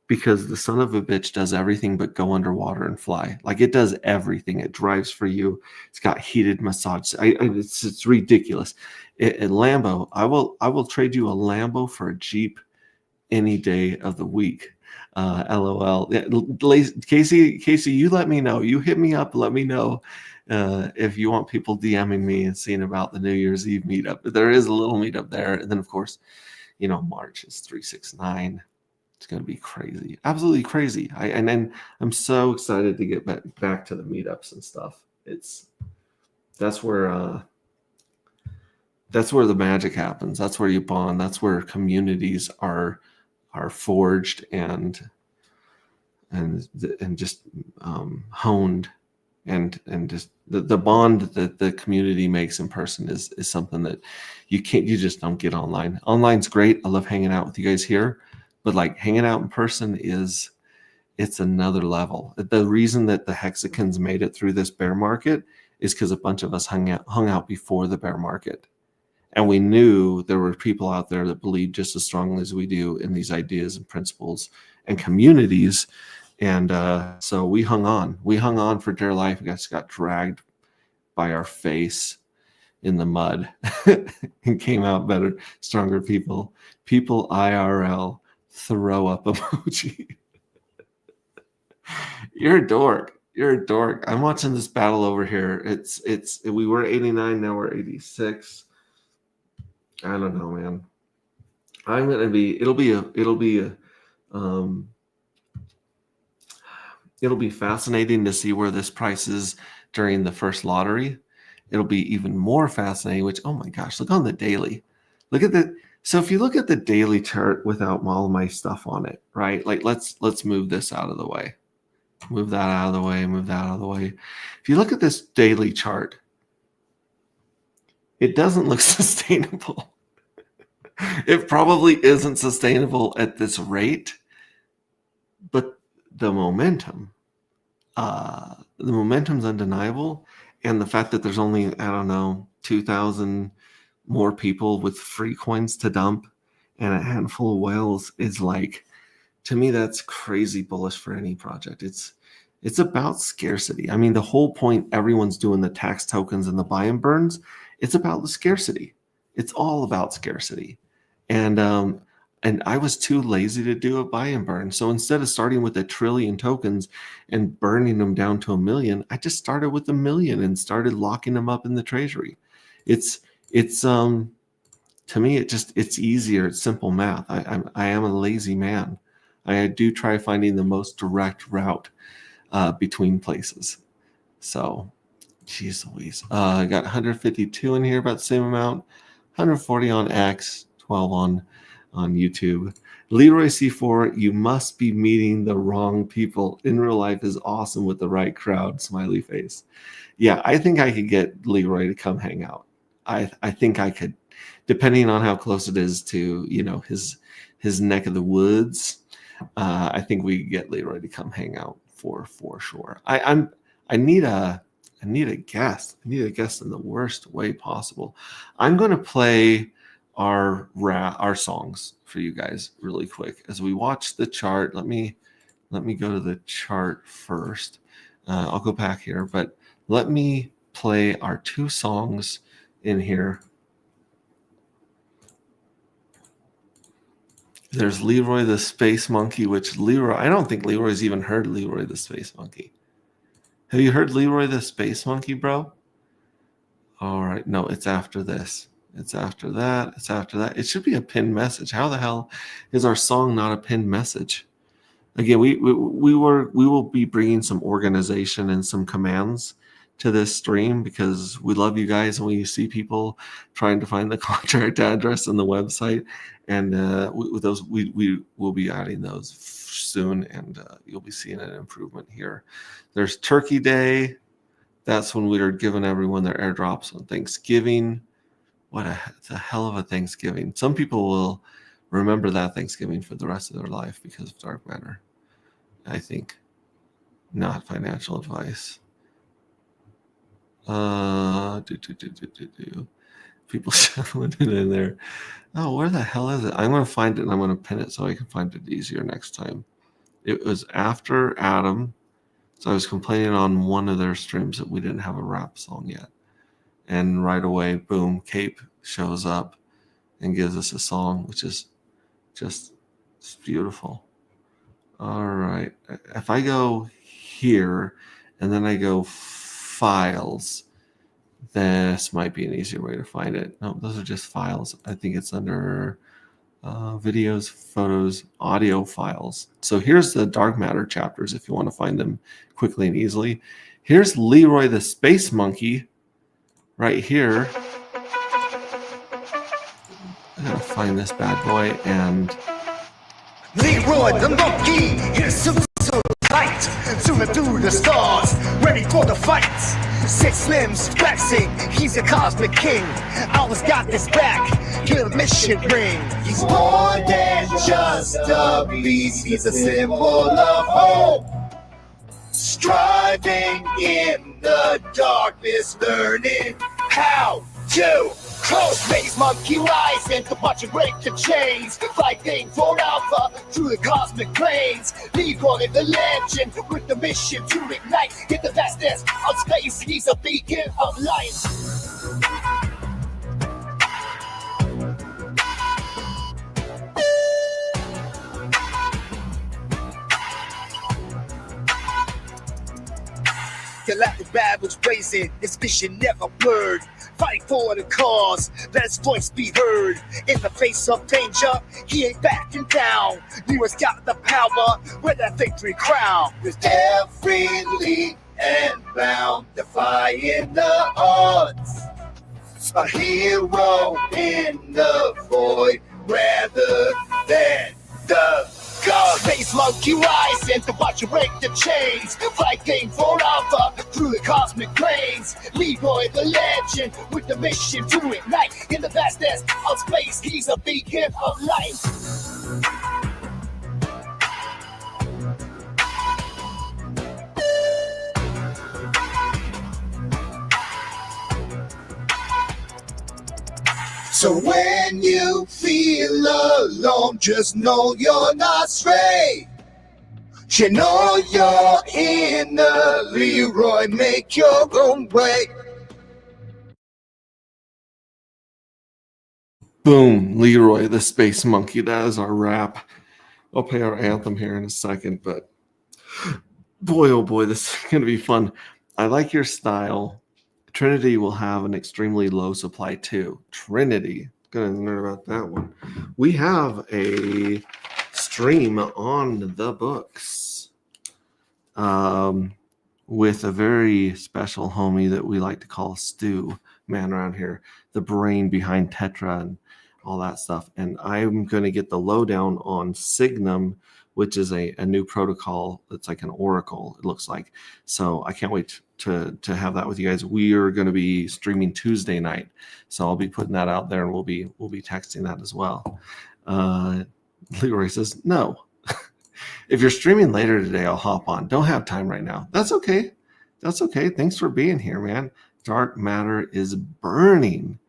because the son of a bitch does everything but go underwater and fly. Like, it does everything. It drives for you. It's got heated massage. It's ridiculous. Lambo, I will trade you a Lambo for a Jeep any day of the week. LOL. Yeah, Casey, you let me know. You hit me up. Let me know if you want people DMing me and seeing about the New Year's Eve meetup. There is a little meetup there, and then of course, March is 369. It's going to be crazy, absolutely crazy. And then I'm so excited to get back to the meetups and stuff. That's where the magic happens. That's where you bond. That's where communities are forged and just honed, and just the bond that the community makes in person is something that you just don't get online. Online's great. I love hanging out with you guys here, but like hanging out in person it's another level. The reason that the Hexicans made it through this bear market is because a bunch of us hung out before the bear market. And we knew there were people out there that believed just as strongly as we do in these ideas and principles and communities. And so we hung on. We hung on for dear life. We just got dragged by our face in the mud and came out better, stronger people. People IRL, throw up emoji. You're a dork. You're a dork. I'm watching this battle over here. We were 89, now we're 86. I don't know, man. It'll be fascinating to see where this price is during the first lottery. It'll be even more fascinating, which, oh my gosh, look on the daily. So if you look at the daily chart without all my stuff on it, right? Like let's move this out of the way. Move that out of the way, move that out of the way. If you look at this daily chart, it doesn't look sustainable. It probably isn't sustainable at this rate, but the momentum's undeniable. And the fact that there's only, I don't know, 2,000 more people with free coins to dump and a handful of whales is like, to me, that's crazy bullish for any project. It's about scarcity. I mean, the whole point, everyone's doing the tax tokens and the buy and burns. It's about the scarcity. It's all about scarcity. And I was too lazy to do a buy and burn. So instead of starting with 1 trillion tokens and burning them down to 1 million, I just started with 1 million and started locking them up in the treasury. It's to me, it's easier. It's simple math. I am a lazy man. I do try finding the most direct route between places. So, geez Louise. I got 152 in here, about the same amount. 140 on X, 12 on YouTube. Leroy C4, you must be meeting the wrong people. In real life is awesome with the right crowd. Smiley face. Yeah, I think I could get Leroy to come hang out. I think I could, depending on how close it is to his neck of the woods. I think we could get Leroy to come hang out for sure. I need a guest. I need a guest in the worst way possible. I'm going to play our songs for you guys really quick as we watch the chart. Let me go to the chart first. I'll go back here, but let me play our 2 songs in here. There's Leroy the Space Monkey, which I don't think Leroy's even heard Leroy the Space Monkey. Have you heard Leroy the Space Monkey, bro? All right. No, it's after this. It's after that. It's after that. It should be a pinned message. How the hell is our song not a pinned message? Again, we will be bringing some organization and some commands to this stream because we love you guys, and we see people trying to find the contract address on the website, and we will be adding those soon, and you'll be seeing an improvement here. There's Turkey Day. That's when we are giving everyone their airdrops on Thanksgiving. It's a hell of a Thanksgiving. Some people will remember that Thanksgiving for the rest of their life because of dark matter. I think. Not financial advice. People shuffling it in there. Oh, where the hell is it? I'm going to find it and I'm going to pin it so I can find it easier next time. It was after Adam. So I was complaining on one of their streams that we didn't have a rap song yet. And right away, boom, Cape shows up and gives us a song, which is just it's beautiful. All right. If I go here and then I go files, this might be an easier way to find it. No, those are just files. I think it's under videos, photos, audio files. So here's the dark matter chapters if you want to find them quickly and easily. Here's Leroy the Space Monkey right here. I gotta find this bad boy and Leroy the monkey, his suit so tight, zooming through the stars, ready for the fight. 6 limbs flexing, he's a cosmic king. Always got this back, kill a mission ring. He's more than just a beast, he's a symbol of hope. Striving in the darkness, learning how to close space monkey rise and to watch and break the chains. Fighting for Alpha through the cosmic planes. Leroy the legend with the mission to ignite. Get the vastness of space, he's a beacon of light. Galactic battles raising, his mission never blurred. Fight for the cause, let his voice be heard. In the face of danger, he ain't backing down. Leroy's got the power, wear that victory crown. With every leap and bound, defying the odds. A hero in the void, rather than the God. Space monkey rise and to watch you break the chains. Fighting for Alpha through the cosmic planes. Leroy the legend with the mission to ignite. In the vastness of space, he's a beacon of light. So when you feel alone, just know you're not straight. You know you're in the Leroy, make your own way. boom, Leroy the Space Monkey. That is our rap. I'll play our anthem here in a second, but boy, oh boy, this is going to be fun. I like your style. Trinity will have an extremely low supply too. Trinity, gonna learn about that one. We have a stream on the books with a very special homie that we like to call Stu, man around here, the brain behind Tetra and all that stuff. And I'm going to get the lowdown on Signum, which is a new protocol that's like an oracle, it looks like. So I can't wait to have that with you guys. We are going to be streaming Tuesday night, so I'll be putting that out there, and we'll be texting that as well. Leroy says no. If you're streaming later today, I'll hop on. Don't have time right now. That's okay. Thanks for being here, man. Dark matter is burning.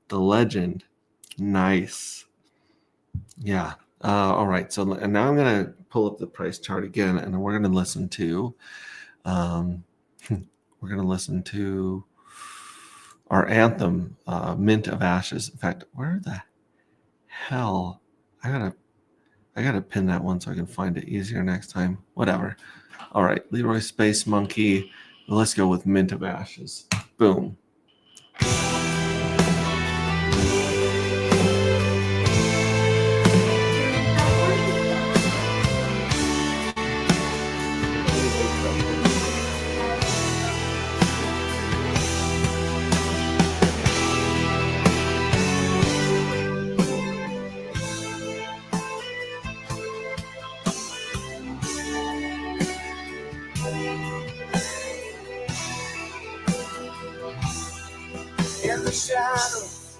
The legend. Nice. Yeah. All right. So, and now I'm going to pull up the price chart again, and we're going to listen to our anthem, Mint of Ashes. In fact, where the hell? I gotta pin that one so I can find it easier next time. Whatever. All right, Leroy Space Monkey. Let's go with Mint of Ashes. Boom. In the shadows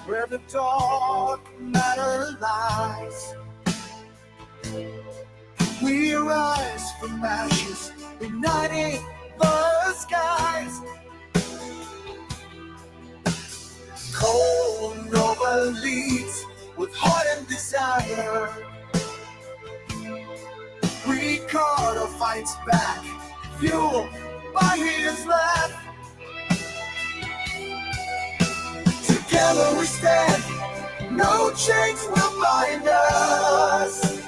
where the dark matter lies, we rise from ashes, igniting the skies. Cold Nova leads with heart and desire. We fights back, fueled by his laugh. Together we stand, no chains will bind us.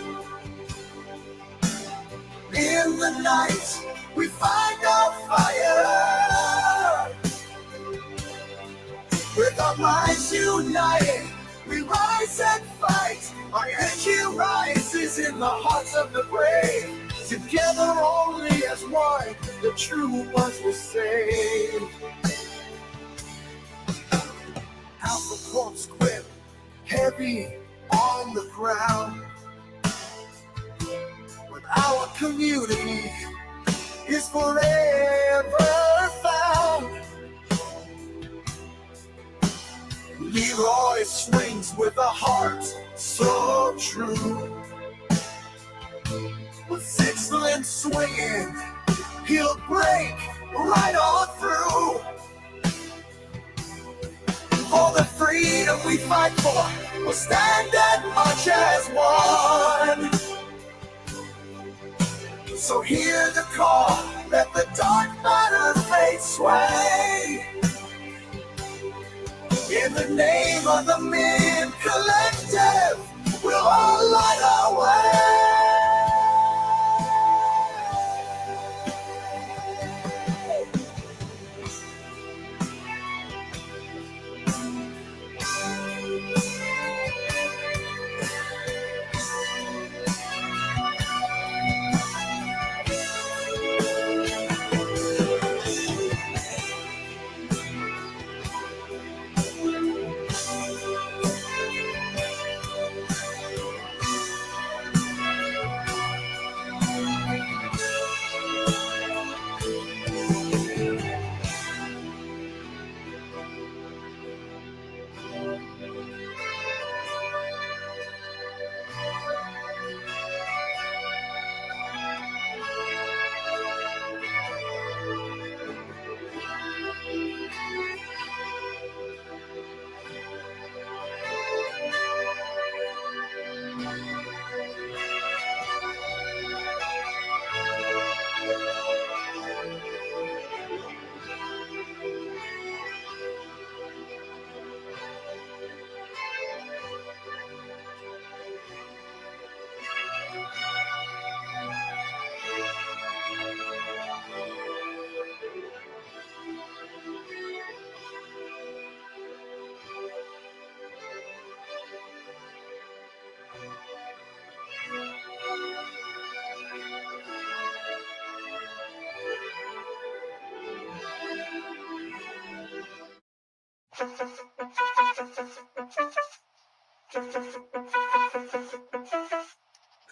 In the night, we find our fire. With our minds united, we rise and fight. Our energy rises in the hearts of the brave. Together only as one, the true ones will save. Alpha Corpse quip, heavy on the ground. But our community is forever found. Leroy swings with a heart so true. With 6 limbs swinging, he'll break right on through. For the freedom we fight for, we'll stand and march as one. So hear the call, let the dark matter fade sway. In the name of the Men Collective, we'll all light our way.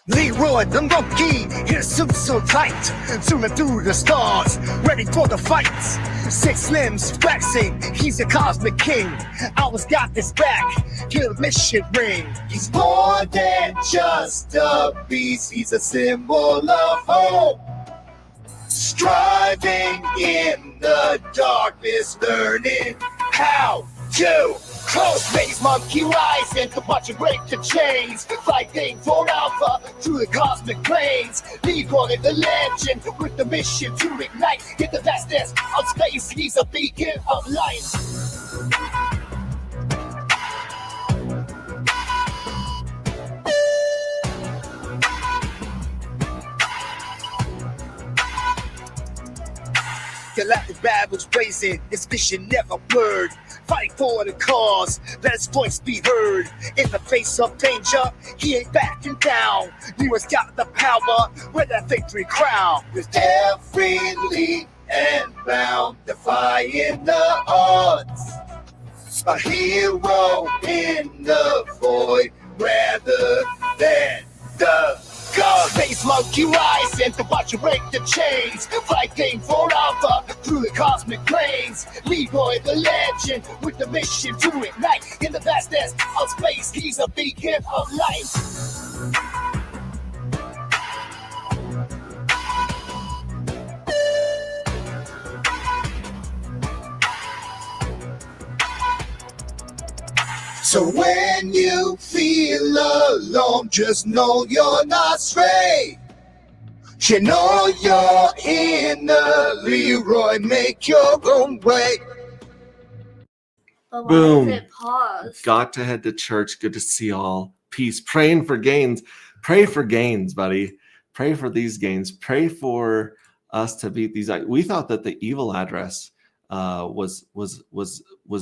Leroy the monkey, his suit so tight, zooming through the stars, ready for the fight. 6 limbs flexing, he's a cosmic king. Always got this back, kill mission ring. He's more than just a beast, he's a symbol of hope. Striving in the darkness, learning how to close space, monkey rising to watch and break the chains, fighting for alpha through the cosmic planes. Leroy the legend with the mission to ignite in the vastness of space. He's a beacon of light. Galactic battles racing, his vision never blurred. Fight for the cause, let his voice be heard. In the face of danger, he ain't backing down. Leroy's got the power, with that victory crown. With every leap and bound, defying the odds. A hero in the void, rather than the God. Face monkey rising to watch you break the chains, fighting for alpha through the cosmic planes. Leroy the legend with the mission to ignite in the vastness of space. He's a beacon of light. So when you feel alone, just know you're not straight. You know you're in the Leroy, make your own way. But why Boom. is it paused? Got to head to church. Good to see all. Peace. Praying for gains. Pray for gains, buddy. Pray for these gains. Pray for us to beat these. We thought that the evil address was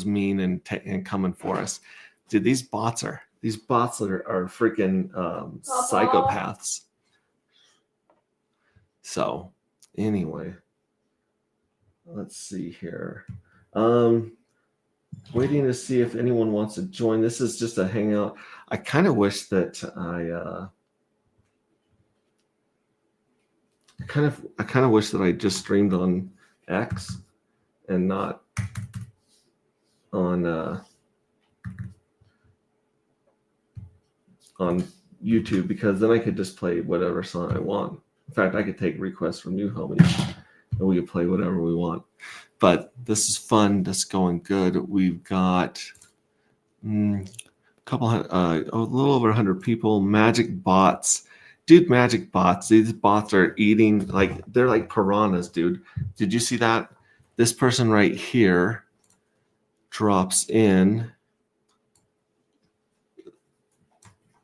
mean and coming for us. Dude, these bots are freaking psychopaths. So anyway, let's see here. Waiting to see if anyone wants to join. This is just a hangout. I kind of wish that I kind of wish that I just streamed on X and not on YouTube, because then I could just play whatever song I want. In fact, I could take requests from new homies and we could play whatever we want. But this is fun. This is going good. We've got a little over 100 people. Magic bots. Dude, magic bots. These bots are eating, like, they're like piranhas, dude. Did you see that? This person right here drops in.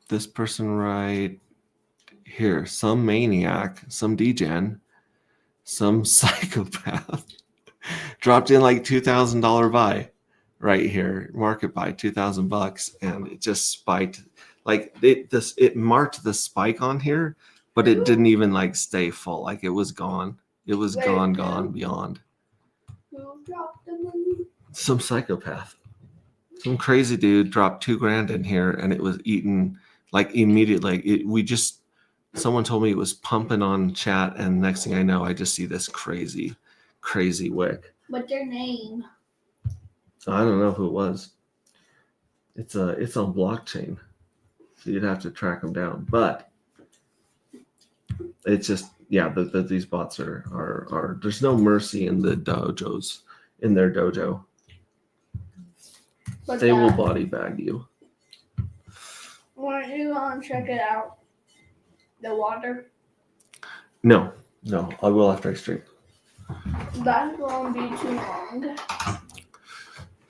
This person right here, some maniac, some degen, some psychopath dropped in like $2,000 buy right here, market buy $2,000, and it just spiked. Like it marked the spike on here, but it didn't even like stay full. Like it was gone. It was gone beyond. Who dropped the money? Some psychopath, some crazy dude dropped $2,000 in here, and it was eaten like immediately. Someone told me it was pumping on chat, and next thing I know, I just see this crazy wick. What's your name? I don't know who it was. It's on blockchain, so you'd have to track them down. But it's just, yeah, these bots are there's no mercy in the dojos, in their dojo. What's They will that? body bag you. Why don't you go and check it out? The water? No, I will after I stream. That's going to be too long.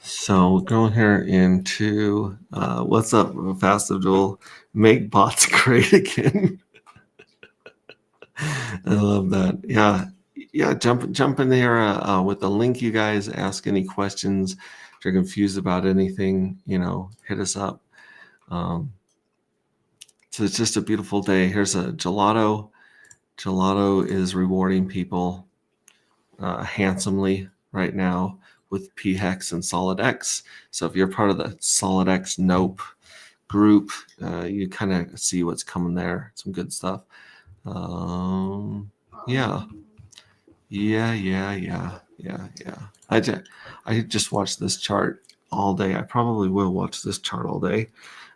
So we're going here into what's up, Fast Abdul? Make bots great again. I love that. Yeah. Jump in there with the link, you guys. Ask any questions. If you're confused about anything, hit us up. So it's just a beautiful day. Here's a gelato. Gelato is rewarding people handsomely right now with PHEX and SolidX. So if you're part of the SolidX Nope group, you kind of see what's coming there. Some good stuff. Yeah. I just watched this chart all day. I probably will watch this chart all day.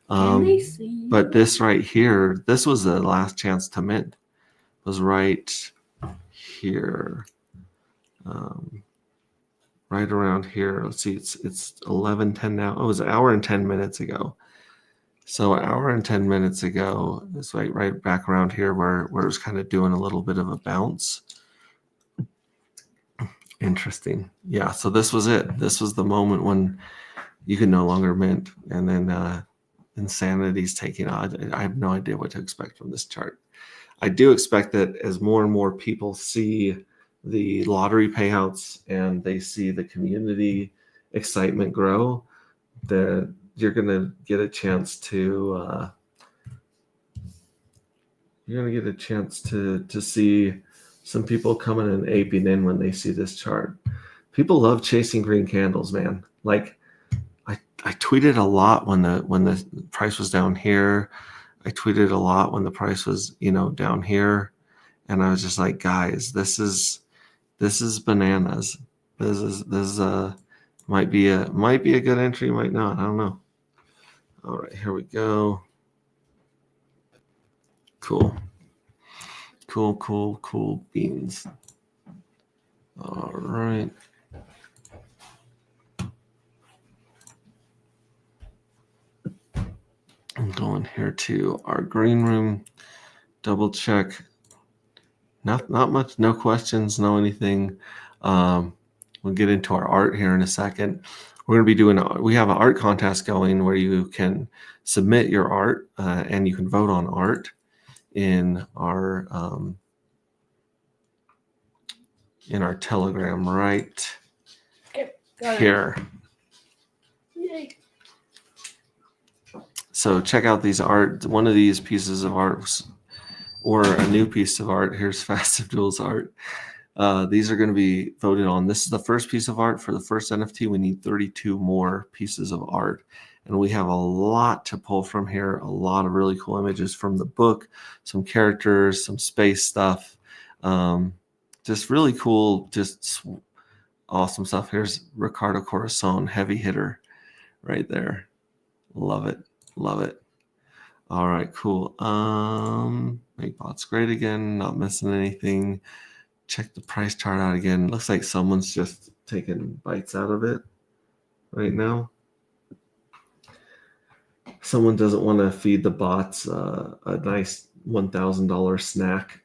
Can they see? But this right here, this was the last chance to mint. It was right here. Right around here. Let's see, it's 11:10 now. Oh, it was an hour and 10 minutes ago. So an hour and 10 minutes ago, it's right back around here where it was kind of doing a little bit of a bounce. Interesting. Yeah, so this was it. This was the moment when you could no longer mint, and then insanity's taking on. I have no idea what to expect from this chart. I do expect that as more and more people see the lottery payouts and they see the community excitement grow, that you're going to get a chance to see some people coming and aping in when they see this chart. People love chasing green candles, man. Like I tweeted a lot when the price was down here. I tweeted a lot when the price was, down here, and I was just like, guys, this is bananas. This is might be a good entry, might not. I don't know. All right, here we go. Cool beans. All right. I'm going here to our green room, double check not much, no questions, no anything. We'll get into our art here in a second. We're going to be we have an art contest going where you can submit your art and you can vote on art in our Telegram right Okay, got it. here. Yay. So check out these art. One of these pieces of art or a new piece of art. Here's Fast Abdul's art. These are going to be voted on. This is the first piece of art for the first NFT. We need 32 more pieces of art. And we have a lot to pull from here, a lot of really cool images from the book, some characters, some space stuff. Just really cool, just awesome stuff. Here's Ricardo Corazon, heavy hitter right there. Love it. Love it. All right, cool. Make bots great again, not missing anything. Check the price chart out again. Looks like someone's just taking bites out of it right now. Someone doesn't want to feed the bots a nice $1,000 snack.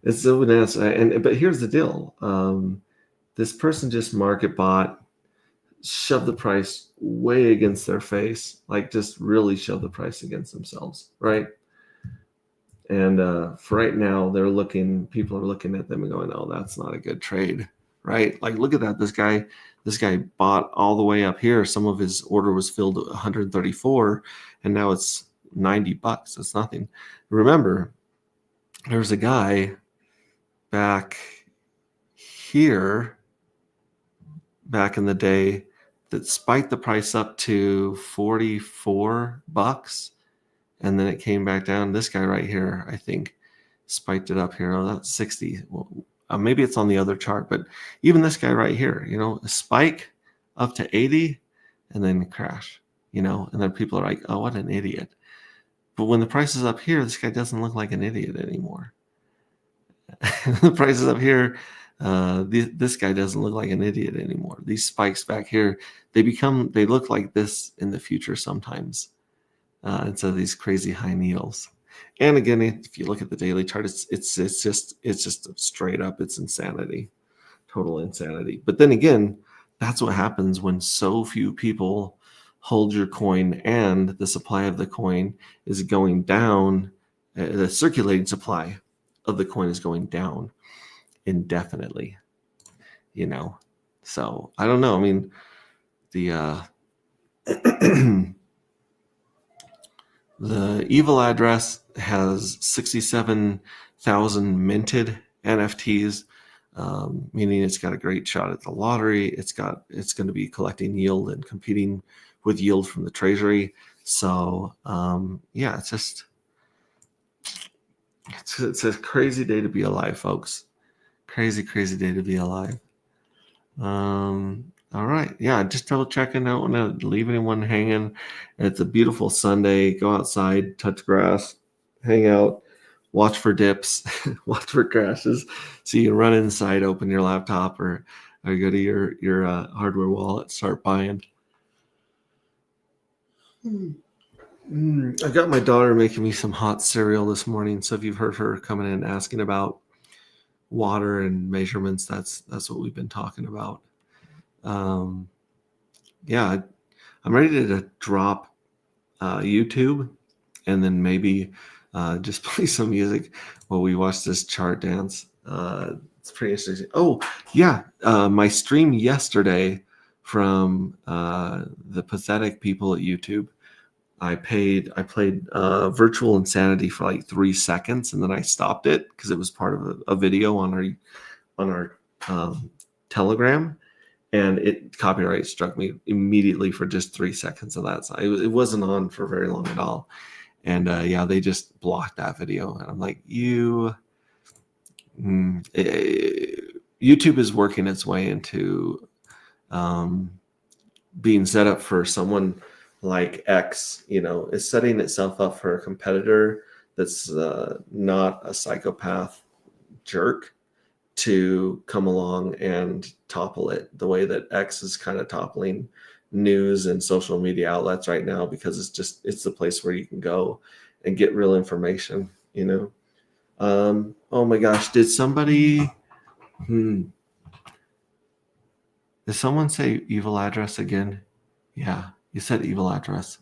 It's so banana. But here's the deal. This person just market bot, shoved the price way against their face, like just really shove the price against themselves, right? And for right now, people are looking at them and going, "Oh, that's not a good trade," right? Like, look at that. This guy bought all the way up here. Some of his order was filled at 134, and now it's $90. That's nothing. Remember, there's a guy back here, back in the day, that spiked the price up to $44, and then it came back down. This guy right here, I think, spiked it up here. Oh, that's 60. Well, maybe it's on the other chart, but even this guy right here, a spike up to 80 and then crash, and then people are like, "Oh, what an idiot." But when the price is up here, this guy doesn't look like an idiot anymore. The price is up here. This guy doesn't look like an idiot anymore. These spikes back here, they look like this in the future sometimes. Instead of these crazy high needles. And again, if you look at the daily chart, it's just straight up, it's insanity, total insanity. But then again, that's what happens when so few people hold your coin and the supply of the coin is going down. The circulating supply of the coin is going down indefinitely. So I don't know. I mean, the the evil address has 67,000 minted NFTs, meaning it's got a great shot at the lottery. It's going to be collecting yield and competing with yield from the treasury. So yeah, it's a crazy day to be alive, folks. Crazy day to be alive. All right. Yeah, just double checking. I don't want to leave anyone hanging. It's a beautiful Sunday. Go outside, touch grass, hang out, watch for dips, watch for crashes. So you can run inside, open your laptop, or go to your hardware wallet, start buying. I got my daughter making me some hot cereal this morning. So if you've heard her coming in and asking about water and measurements, that's what we've been talking about. Yeah, I'm ready to drop YouTube and then maybe just play some music while we watch this chart dance. It's pretty interesting. Oh, yeah, my stream yesterday from the pathetic people at YouTube. I played Virtual Insanity for like 3 seconds, and then I stopped it because it was part of a video on our Telegram. And copyright struck me immediately for just 3 seconds of that. So it wasn't on for very long at all. And yeah, they just blocked that video. And I'm like, YouTube is working its way into being set up for someone like X, is setting itself up for a competitor that's not a psychopath jerk to come along and topple it the way that X is kind of toppling news and social media outlets right now, because it's the place where you can go and get real information. Oh my gosh, did somebody? Did someone say evil address again? Yeah, you said evil address.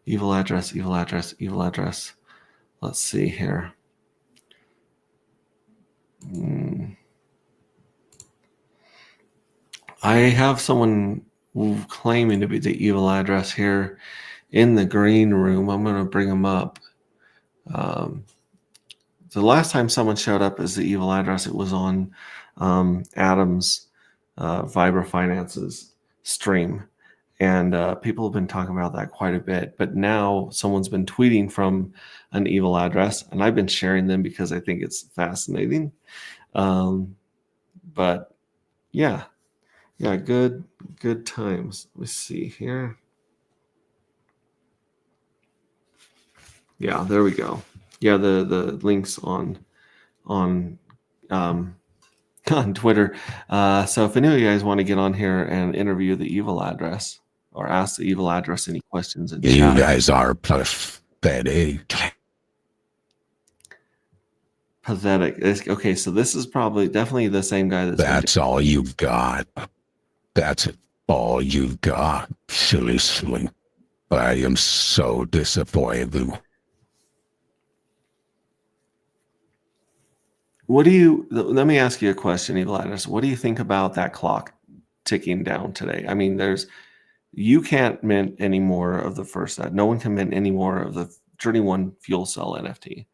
Evil address, evil address, evil address. Let's see here. I have someone claiming to be the evil address here in the green room. I'm going to bring them up. The last time someone showed up as the evil address, it was on Adam's Vibra Finances stream. And people have been talking about that quite a bit. But now someone's been tweeting from an evil address, and I've been sharing them because I think it's fascinating. But yeah, good times. Let's see here. Yeah, there we go. Yeah, the links on Twitter. So if any of you guys want to get on here and interview the evil address or ask the evil address any questions in You chat. guys are pathetic. Pathetic. Okay, so this is definitely the same guy That's all you've got. That's all you've got. Seriously. I am so disappointed. Let me ask you a question, Evil Address. What do you think about that clock ticking down today? I mean, you can't mint any more of the first set. No one can mint any more of the Journey 1 fuel cell NFT.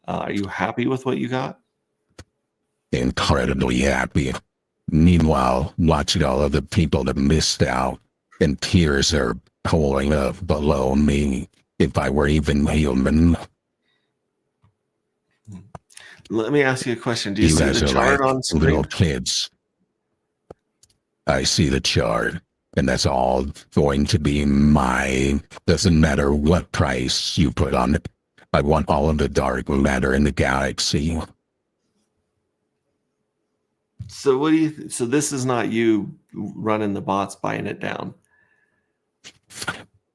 Are you happy with what you got? Incredibly happy. Meanwhile, watching all of the people that missed out, and tears are pouring up below me. If I were even human. Let me ask you a question. Do you see guys the are chart like on screen? little kids. I see the chart, and that's all going to be mine. Doesn't matter what price you put on it. I want all of the dark matter in the galaxy. So so this is not you running the bots buying it down.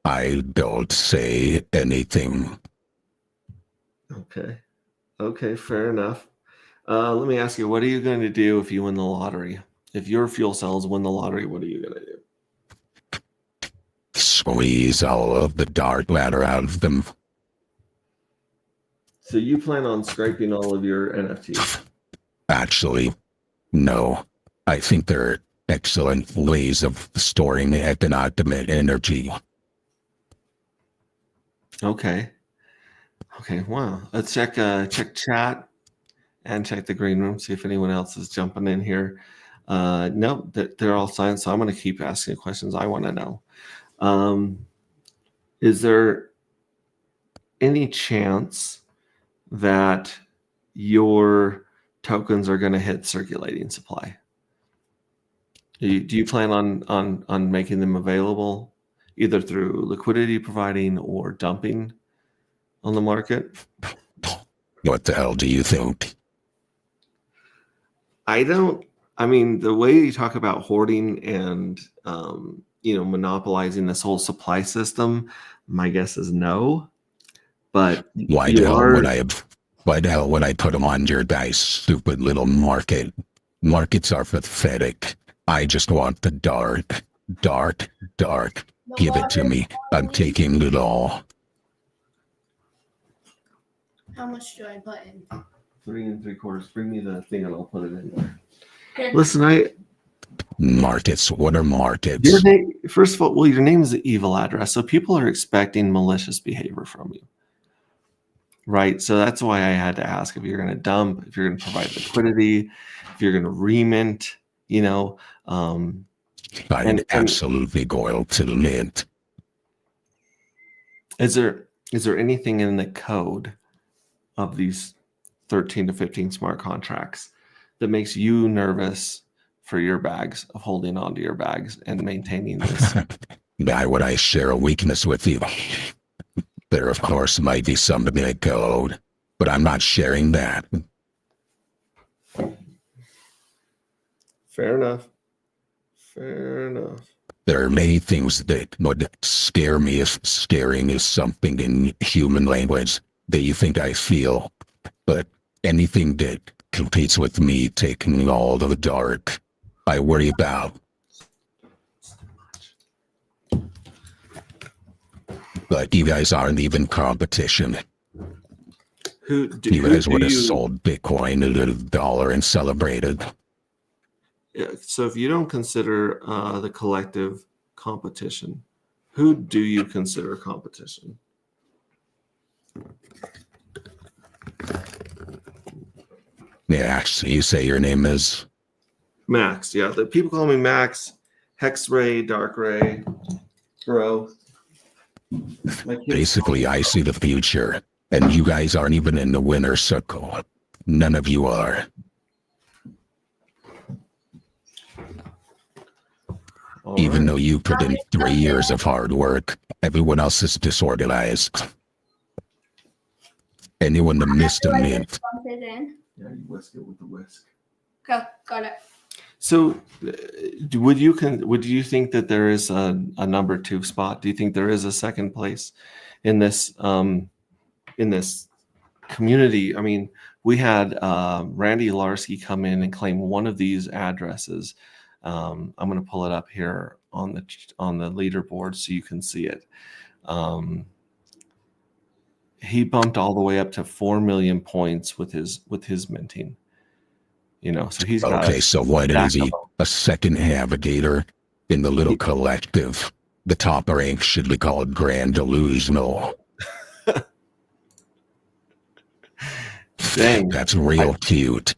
I don't say anything. Okay, fair enough. Let me ask you, what are you going to do if you win the lottery? If your fuel cells win the lottery, what are you going to do? Squeeze all of the dark matter out of them. So you plan on scraping all of your NFTs? Actually, no. I think there are excellent ways of storing economic energy. Okay, wow. Let's check chat and check the green room, see if anyone else is jumping in here. No, they're all silent, so I'm going to keep asking questions I want to know. Is there any chance that your tokens are going to hit circulating supply? Do you plan on making them available either through liquidity providing or dumping on the market? What the hell do you think? I mean, the way you talk about hoarding and monopolizing this whole supply system, my guess is no. But why the hell would I put them on your guys' stupid little market? Markets are pathetic. I just want the dark. Give it to me. I'm taking it all. How much do I put in? 3 3/4. Bring me the thing and I'll put it in there. Okay. Listen, Markets. What are markets? your name, first of all, your name is the evil address, so people are expecting malicious behavior from you, right? So that's why I had to ask if you're going to dump, if you're going to provide liquidity, if you're going to remint. I'm absolutely going to mint. Is there anything in the code of these 13 to 15 smart contracts that makes you nervous for your bags, of holding onto your bags and maintaining this? Why would I share a weakness with you? There, of course, might be some big code, but I'm not sharing that. Fair enough. There are many things that would scare me if scaring is something in human language that you think I feel. But anything that competes with me taking all of the dark, I worry about. But you guys aren't even competition. You guys would have sold Bitcoin at $1 and celebrated. Yeah, so if you don't consider the collective competition, who do you consider competition? Yeah, so you say your name is Max. Yeah, the people call me Max, Hex Ray, Dark Ray, Bro. basically I see the future, and you guys aren't even in the winner's circle. None of you are. Even though you put in 3 years of hard work, everyone else is disorganized. Anyone that missed a mint. Bump it in. Yeah, you whisk it with the whisk. Go, got it. So, would you think that there is a number 2 spot? Do you think there is a second place in this community? I mean, we had Randy Larsky come in and claim one of these addresses. I'm going to pull it up here on the leaderboard so you can see it. He bumped all the way up to 4 million points with his minting. You know, so he's got okay. So why is he a second navigator in the little collective? The top rank should be called Grand Delusional. Dang, that's real cute.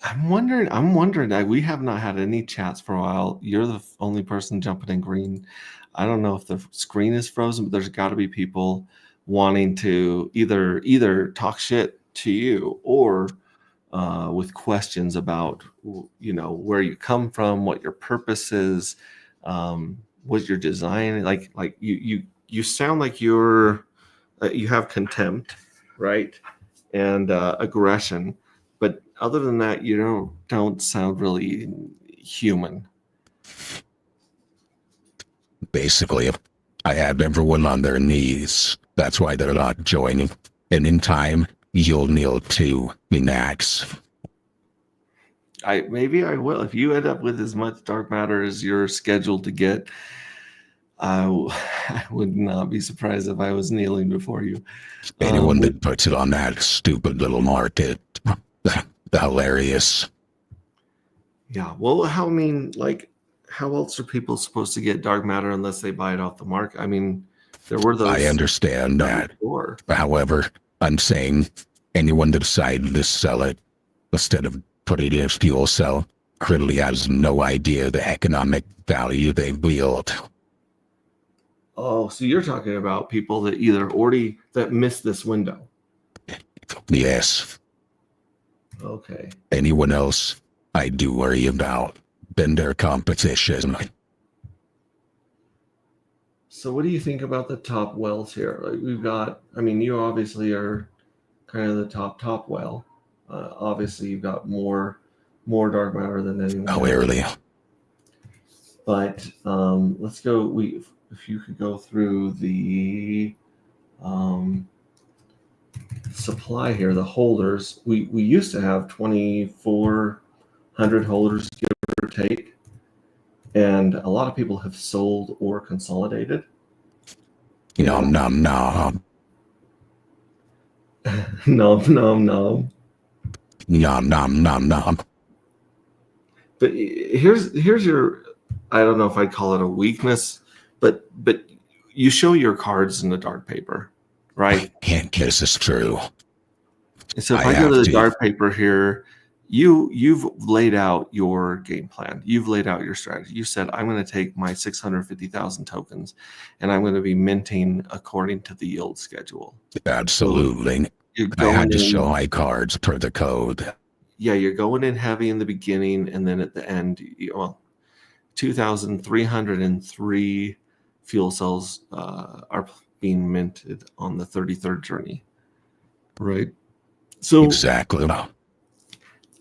I'm wondering. We have not had any chats for a while. You're the only person jumping in green. I don't know if the screen is frozen, but there's got to be people wanting to either talk shit to you or with questions about, you know, where you come from, what your purpose is, what your design like you sound like you have contempt, right, and aggression, but other than that, you don't sound really human. Basically, I have everyone on their knees. That's why they're not joining. And in time, you'll kneel too, Minax. Maybe I will. If you end up with as much dark matter as you're scheduled to get, I would not be surprised if I was kneeling before you. Anyone that puts it on that stupid little market, hilarious. Yeah. Well, how else are people supposed to get dark matter unless they buy it off the market? I mean, there were those. I understand that. Before. However, I'm saying anyone that decided to sell it instead of putting it in a fuel cell really has no idea the economic value they wield. Oh, so you're talking about people that either already that missed this window. Yes. Okay. Anyone else I do worry about. Been their competition. So what do you think about the top wells here? Like we've got, I mean, you obviously are kind of the top well. Obviously you've got more dark matter than anyone. Clearly. But let's go. If you could go through the supply here, the holders. We used to have 2,400 holders, give or take, and a lot of people have sold or consolidated. Nom nom nom. Nom nom nom. Nom nom nom nom. But here's your, I don't know if I'd call it a weakness, but you show your cards in the dark paper, right? Can't guess it's true. So if I go to the dark paper here, you've laid out your game plan. You've laid out your strategy. You said, I'm going to take my 650,000 tokens and I'm going to be minting according to the yield schedule. Absolutely. I had to show my cards per the code. Yeah, you're going in heavy in the beginning, and then at the end, 2,303 fuel cells are being minted on the 33rd journey. Right. So exactly.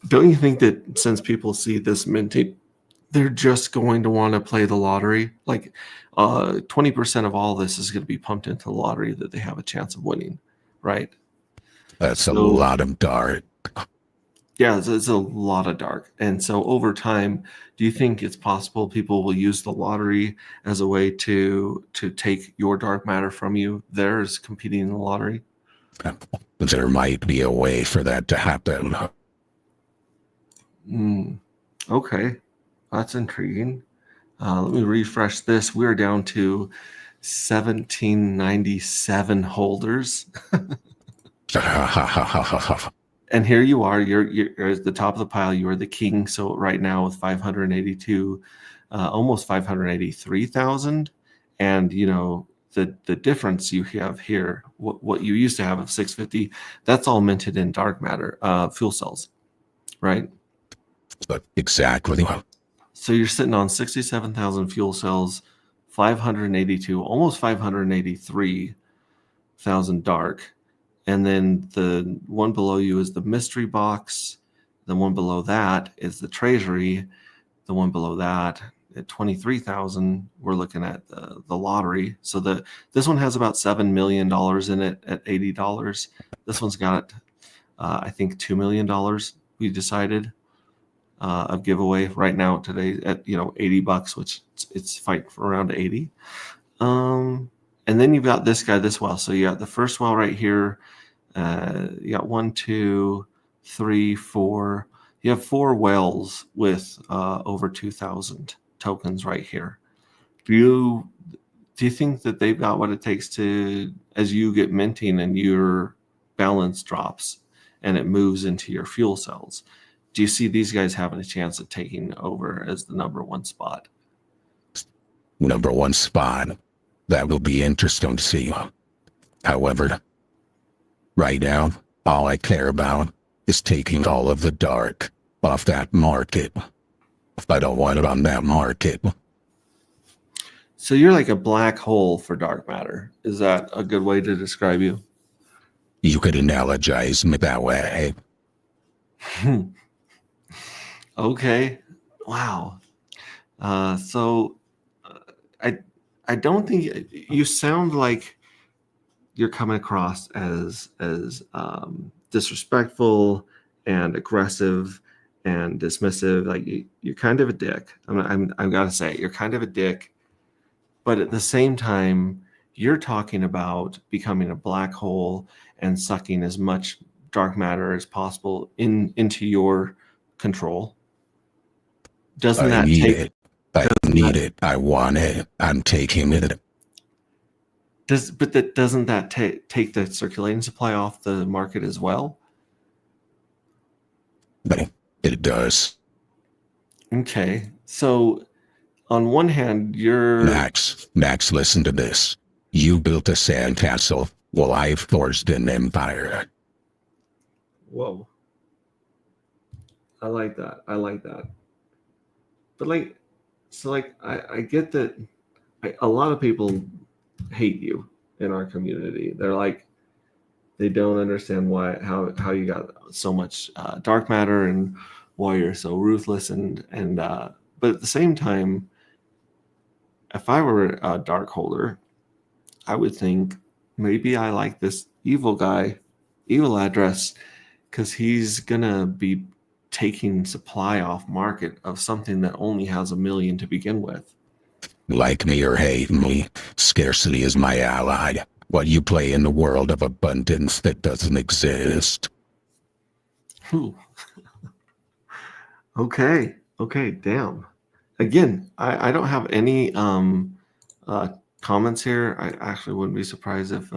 Don't you think that since people see this minting, they're just going to want to play the lottery? Like 20% of all this is going to be pumped into the lottery that they have a chance of winning, right? That's a So lot of dark. yeah, it's a lot of dark. And so over time, do you think it's possible people will use the lottery as a way to take your dark matter from you? There's competing in the lottery. There might be a way for that to happen. Okay, that's intriguing. Let me refresh this. We're down to 1797 holders. And here you are. You're at the top of the pile. You are the king. So right now with 582, almost 583,000, and you know the difference you have here. What you used to have of 650, that's all minted in dark matter, fuel cells, right? Exactly. So you're sitting on 67,000 fuel cells, 582, almost 583,000 dark. And then the one below you is the mystery box. The one below that is the treasury. The one below that at 23,000, we're looking at the lottery. So this one has about $7 million in it at $80. This one's got, I think, $2 million. We decided of giveaway right now today at $80, which it's fighting for around 80. And then you've got this guy, this well. So you got the first well right here. You got 1, 2, 3, 4. You have 4 wells with over 2,000 tokens right here. Do you think that they've got what it takes to, as you get minting and your balance drops and it moves into your fuel cells, do you see these guys having a chance of taking over as the number one spot? Number one spot. That will be interesting to see. However, right now, all I care about is taking all of the dark off that market. I don't want it on that market. So you're like a black hole for dark matter. Is that a good way to describe you? You could analogize me that way. Okay. Wow. So I don't think you sound like you're coming across as disrespectful and aggressive and dismissive. Like you're kind of a dick. I've got to say, you're kind of a dick. But at the same time, you're talking about becoming a black hole and sucking as much dark matter as possible into your control. Doesn't that need take it? I need it. I want it. I'm taking it. Doesn't that take the circulating supply off the market as well? But it does. Okay. So on one hand, you're Max, listen to this. You built a sandcastle while I forged an empire. Whoa. I like that. But I get that a lot of people hate you in our community. They're like, they don't understand how you got so much dark matter and why you're so ruthless and but at the same time, if I were a dark holder, I would think maybe I like this evil guy, evil address, because he's gonna be taking supply off market of something that only has 1 million to begin with. Like me or hate me, scarcity is my ally. What you play in the world of abundance that doesn't exist. Ooh. Okay, damn. Again, I don't have any comments here. I actually wouldn't be surprised if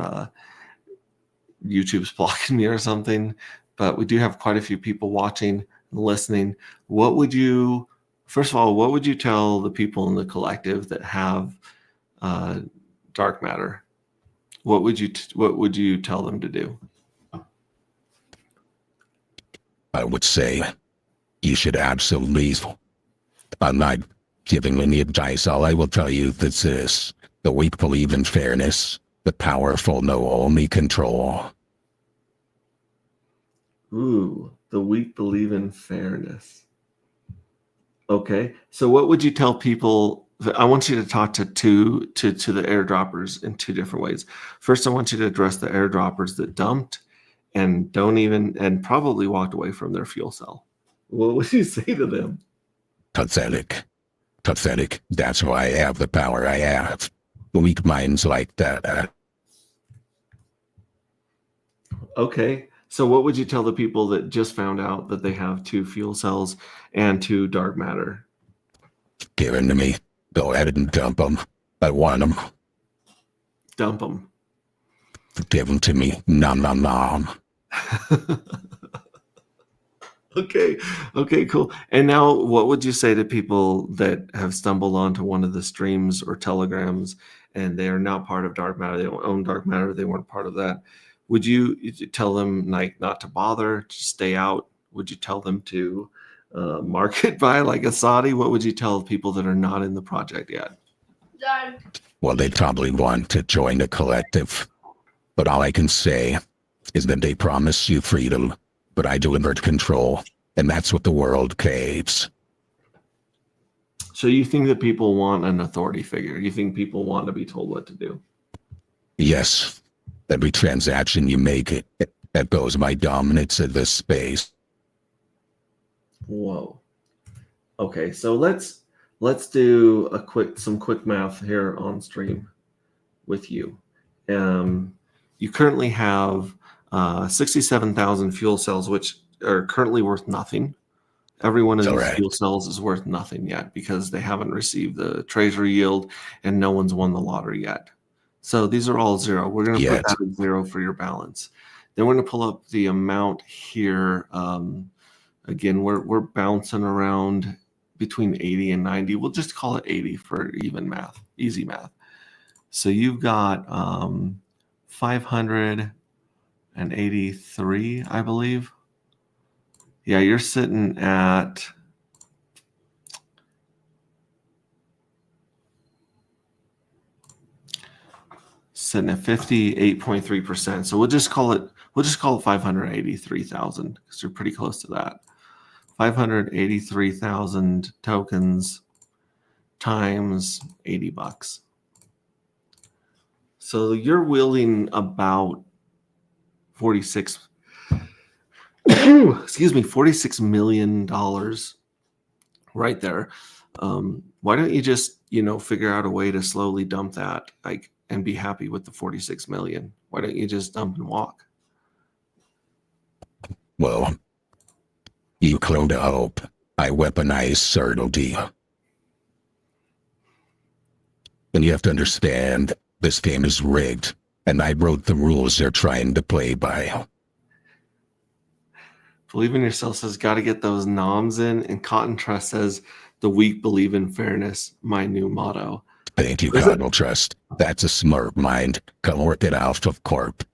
YouTube's blocking me or something, but we do have quite a few people watching and listening. First of all, what would you tell the people in the collective that have dark matter? What would you tell them to do? I would say you should absolutely. I'm not giving any advice. All I will tell you is this: the weak believe in fairness, the powerful know only control. Ooh, the weak believe in fairness. Okay, so what would you tell people? I want you to talk to the airdroppers in 2 different ways. First, I want you to address the airdroppers that dumped and probably walked away from their fuel cell, what would you say to them? Pathetic. Pathetic. That's why I have the power I have. Weak minds like that. Okay. So what would you tell the people that just found out that they have 2 fuel cells and 2 dark matter? Give them to me. Go ahead and dump them. I want them. Dump them. Give them to me. Nom, nom, nom. Okay. Okay, cool. And now what would you say to people that have stumbled onto one of the streams or telegrams and they are not part of dark matter? They don't own dark matter. They weren't part of that. Would you tell them like not to bother, to stay out? Would you tell them to market buy like a Saudi? What would you tell people that are not in the project yet? Done. Well, they probably want to join the collective. But all I can say is that they promise you freedom, but I delivered control, and that's what the world craves. So you think that people want an authority figure? You think people want to be told what to do? Yes. Every transaction you make, it goes my dominance in this space. Whoa. Okay, so let's do some quick math here on stream with you. You currently have 67,000 fuel cells, which are currently worth nothing. Every one of these fuel cells is worth nothing yet because they haven't received the treasury yield and no one's won the lottery yet. So these are all zero. We're going to put that at 0 for your balance. Then we're going to pull up the amount here. Again, we're bouncing around between 80 and 90. We'll just call it 80 for even math, easy math. So you've got 583, I believe. Yeah, you're sitting at sitting at 58.3%. So we'll just call it 583,000 because you're pretty close to that. 583,000 tokens times $80. So you're wielding about $46 million right there. Why don't you just, figure out a way to slowly dump that, and be happy with the 46 million? Why don't you just dump and walk? Well, you clone to hope. I weaponize certainty. And you have to understand, this game is rigged, and I wrote the rules they're trying to play by. Believe in yourself says, got to get those noms in, and Cotton Trust says, the weak believe in fairness, my new motto. Thank you, Cotton Trust. That's a smart mind. Come work it out of Corp.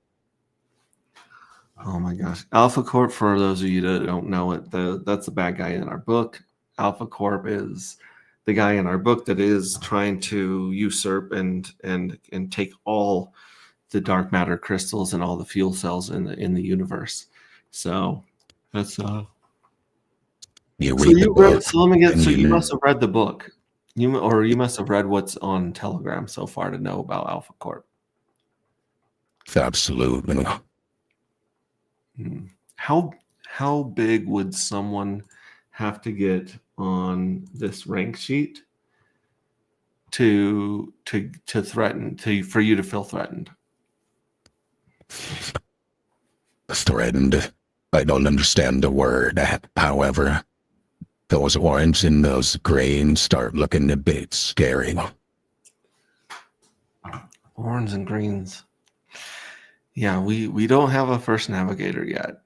Oh my gosh. Alpha Corp, for those of you that don't know it, that's the bad guy in our book. Alpha Corp is the guy in our book that is trying to usurp and take all the dark matter crystals and all the fuel cells in the universe. So that's you must have read the book. You must have read what's on Telegram so far to know about Alpha Corp. Absolutely. How big would someone have to get on this rank sheet to threaten for you to feel threatened? Threatened? I don't understand the word. However, those orange and those green start looking a bit scary. Orange and greens. Yeah, we don't have a first navigator yet.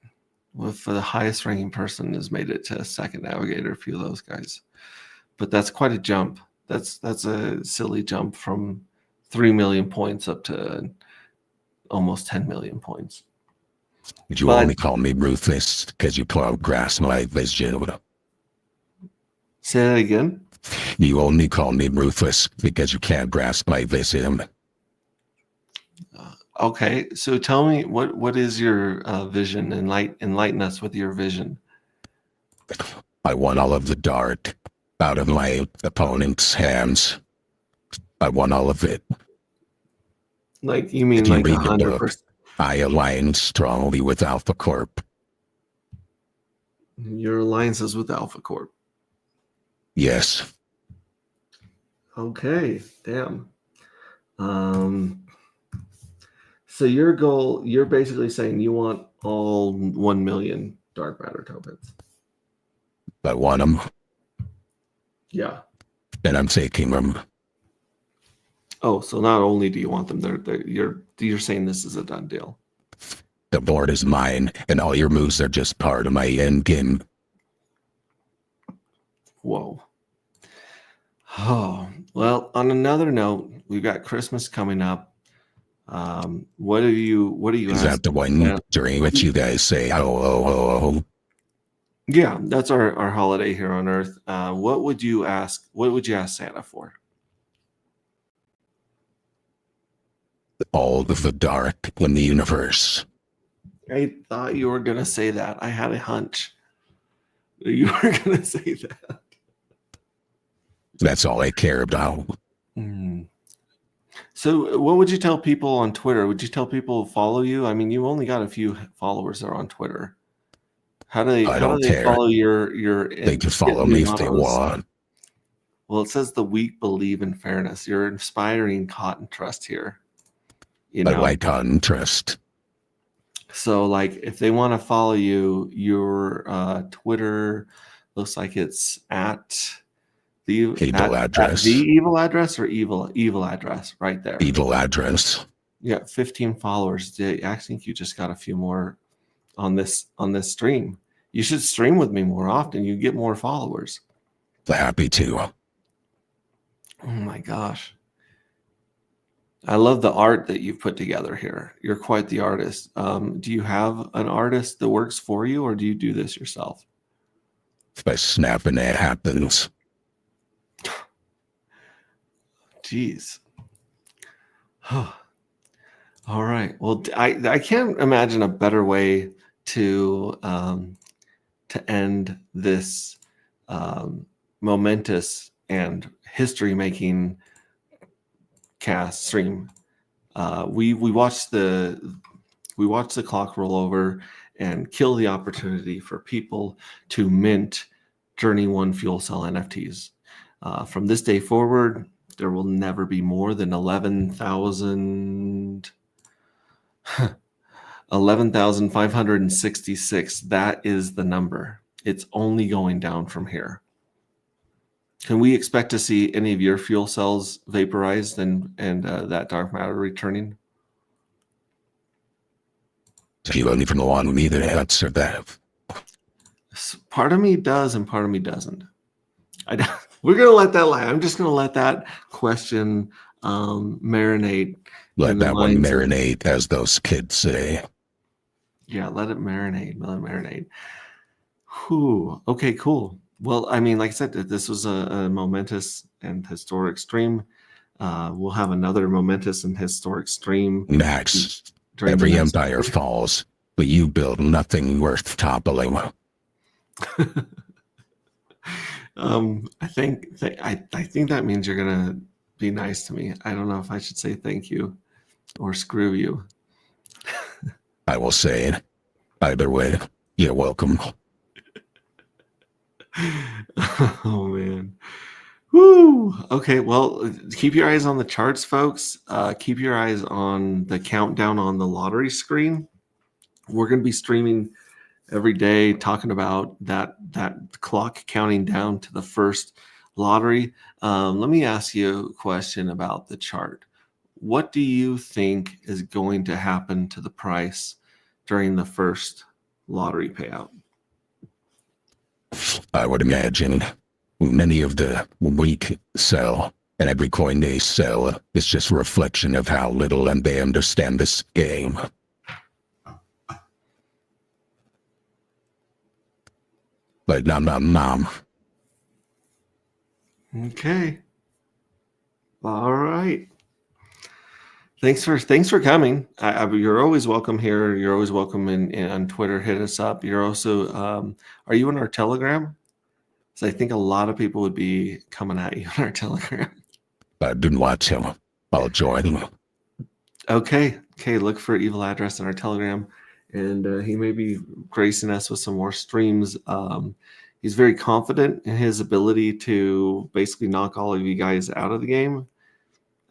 For the highest ranking person has made it to a second navigator, a few of those guys. But that's quite a jump. That's a silly jump from 3 million points up to almost 10 million points. You only call me ruthless because you plow grass my vision. Say that again? You only call me ruthless because you can't grasp my vision. Okay, so tell me, what is your vision? Enlighten us with your vision. I want all of the dark out of my opponent's hands. I want all of it. Like, you mean like 100%? I align strongly with Alpha Corp. Your alliance is with Alpha Corp. Yes. Okay, damn. So your goal, you're basically saying you want all 1 million dark matter tokens. I want them, Yeah. and I'm taking them. Oh, so not only do you want them, you're saying this is a done deal. The board is mine, and all your moves are just part of my end game. Whoa. Oh, well, on another note, we've got Christmas coming up. What are you Is that the one Yeah. during which you guys say, oh, oh, oh, oh? Yeah, that's our holiday here on Earth. What would you ask Santa for? All of the dark in the universe. I thought you were gonna say that. I had a hunch that you were gonna say that. That's all I care about. So what would you tell people on Twitter? Would you tell people to follow you? I mean, you've only got a few followers there on Twitter. How do they I don't they care. follow your They can follow me if they want. Well, it says the weak believe in fairness. You're inspiring cotton trust here. You know, I like cotton trust. so like if they want to follow you, your Twitter looks like it's at the Evil address. the evil address or evil address right there. Evil address. Yeah, 15 followers. I think you just got a few more on this stream. You should stream with me more often. You get more followers. Happy to. Oh my gosh. I love the art that you've put together here. You're quite the artist. Do you have an artist that works for you, or do you do this yourself? By snapping, it happens. Jeez. All right. Well, I can't imagine a better way to end this momentous and history-making cast stream. We watched the clock roll over and kill the opportunity for people to mint Journey 1 fuel cell NFTs. From this day forward, there will never be more than 11,566. That is the number. It's only going down from here. Can we expect to see any of your fuel cells vaporized and that dark matter returning? You don't even want me to answer that. Part of me does and part of me doesn't. We're going to let that lie. I'm just going to let that question marinate. Let that one marinate, as those kids say. Yeah, let it marinate. Let it marinate. Whew. Okay, cool. Well, I mean, like I said, this was a momentous and historic stream. We'll have another momentous and historic stream. Max, every empire falls, but you build nothing worth toppling. I think that means you're gonna be nice to me. I don't know if I should say thank you or screw you. I will say it. Either way, you're welcome. Oh man. Woo. Okay, well, keep your eyes on the charts, folks. Keep your eyes on the countdown on the lottery screen. We're going to be streaming every day talking about that clock counting down to the first lottery. Let me ask you a question about the chart. What do you think is going to happen to the price during the first lottery payout? I would imagine many of the weak sell, and every coin they sell is just a reflection of how little they understand this game. But nom. Okay. All right. Thanks for coming. You're always welcome here. You're always welcome on Twitter. Hit us up. You're also, are you in our Telegram? So I think a lot of people would be coming at you in our Telegram. I didn't watch him. I'll join him. Okay, Okay, look for Evil Address in our Telegram, and he may be gracing us with some more streams. He's very confident in his ability to basically knock all of you guys out of the game.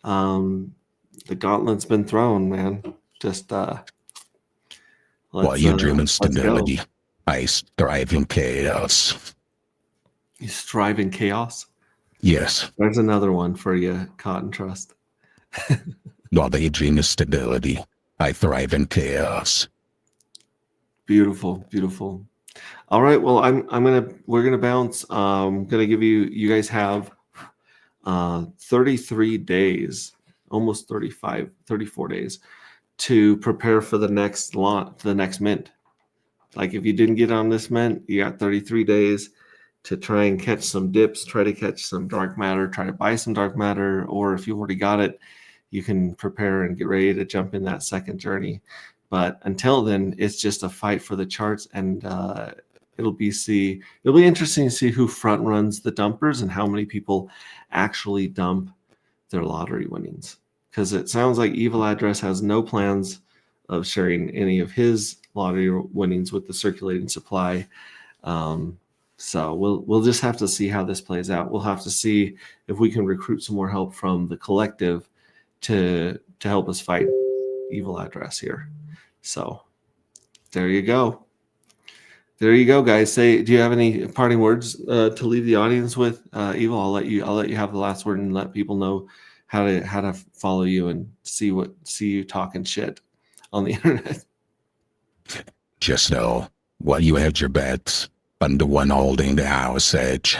The gauntlet's been thrown, man. Just While you dream in let's go. stability, I strive in chaos. You strive in chaos. Yes, There's another one for you, Cotton Trust. while they dream of stability, I thrive in chaos. Beautiful, beautiful. All right, well, we're gonna bounce. Gonna give you guys have 33 days, almost 35, 34 days to prepare for the next mint. Like if you didn't get on this mint, you got 33 days to try and catch some dips, try to catch some dark matter, try to buy some dark matter, or if you've already got it, you can prepare and get ready to jump in that second journey. But until then, it's just a fight for the charts, and it'll be interesting to see who front runs the dumpers and how many people actually dump their lottery winnings. Because it sounds like Evil Address has no plans of sharing any of his lottery winnings with the circulating supply. So we'll just have to see how this plays out. We'll have to see if we can recruit some more help from the collective to help us fight Evil Address here. So there you go. There you go, guys. Do you have any parting words to leave the audience with? Evil, I'll let you have the last word and let people know how to follow you and see you talking shit on the internet. Just know, while you hedge your bets, I'm the one holding the house edge.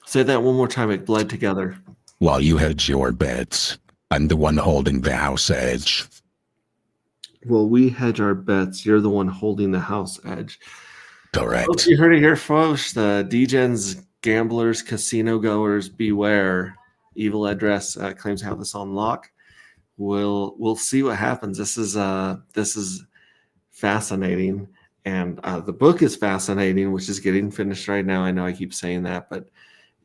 Say that one more time. It bled together. While you hedge your bets, I'm the one holding the house edge. Well, we hedge our bets. You're the one holding the house edge. Correct. Folks, you heard it here, folks. The DGens, gamblers, casino goers, beware. Evil Address claims to have this on lock. We'll see what happens. This is fascinating, and the book is fascinating, which is getting finished right now. I know I keep saying that, but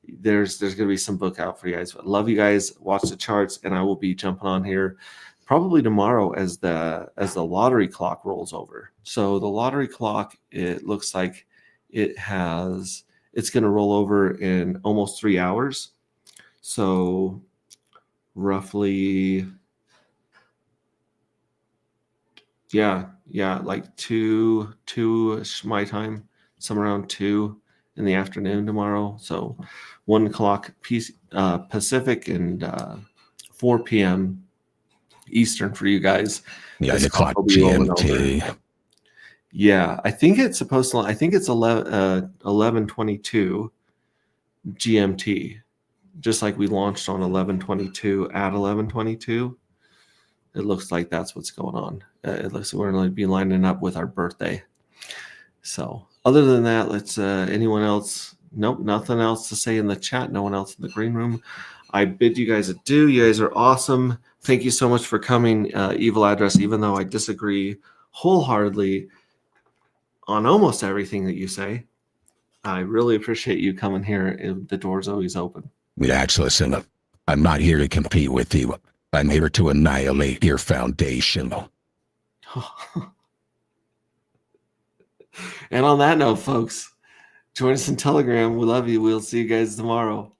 there's going to be some book out for you guys. But love you guys. Watch the charts, and I will be jumping on here probably tomorrow as the lottery clock rolls over. So the lottery clock, it looks like it's going to roll over in almost 3 hours. So roughly, yeah, like two my time, somewhere around 2 in the afternoon tomorrow. So 1 o'clock Pacific and 4 p.m. Eastern for you guys. 9 o'clock GMT. Yeah, I think it's 11:22 GMT. Just like we launched on 11:22 at 11:22. It looks like that's what's going on. It looks like we're going to be lining up with our birthday. So other than that, let's anyone else? Nope, nothing else to say in the chat. No one else in the green room. I bid you guys adieu. You guys are awesome. Thank you so much for coming, Evil Address, even though I disagree wholeheartedly on almost everything that you say. I really appreciate you coming here. The door's always open. Relax, listen up. I'm not here to compete with you. I'm here to annihilate your foundation. And on that note, folks, join us in Telegram. We love you. We'll see you guys tomorrow.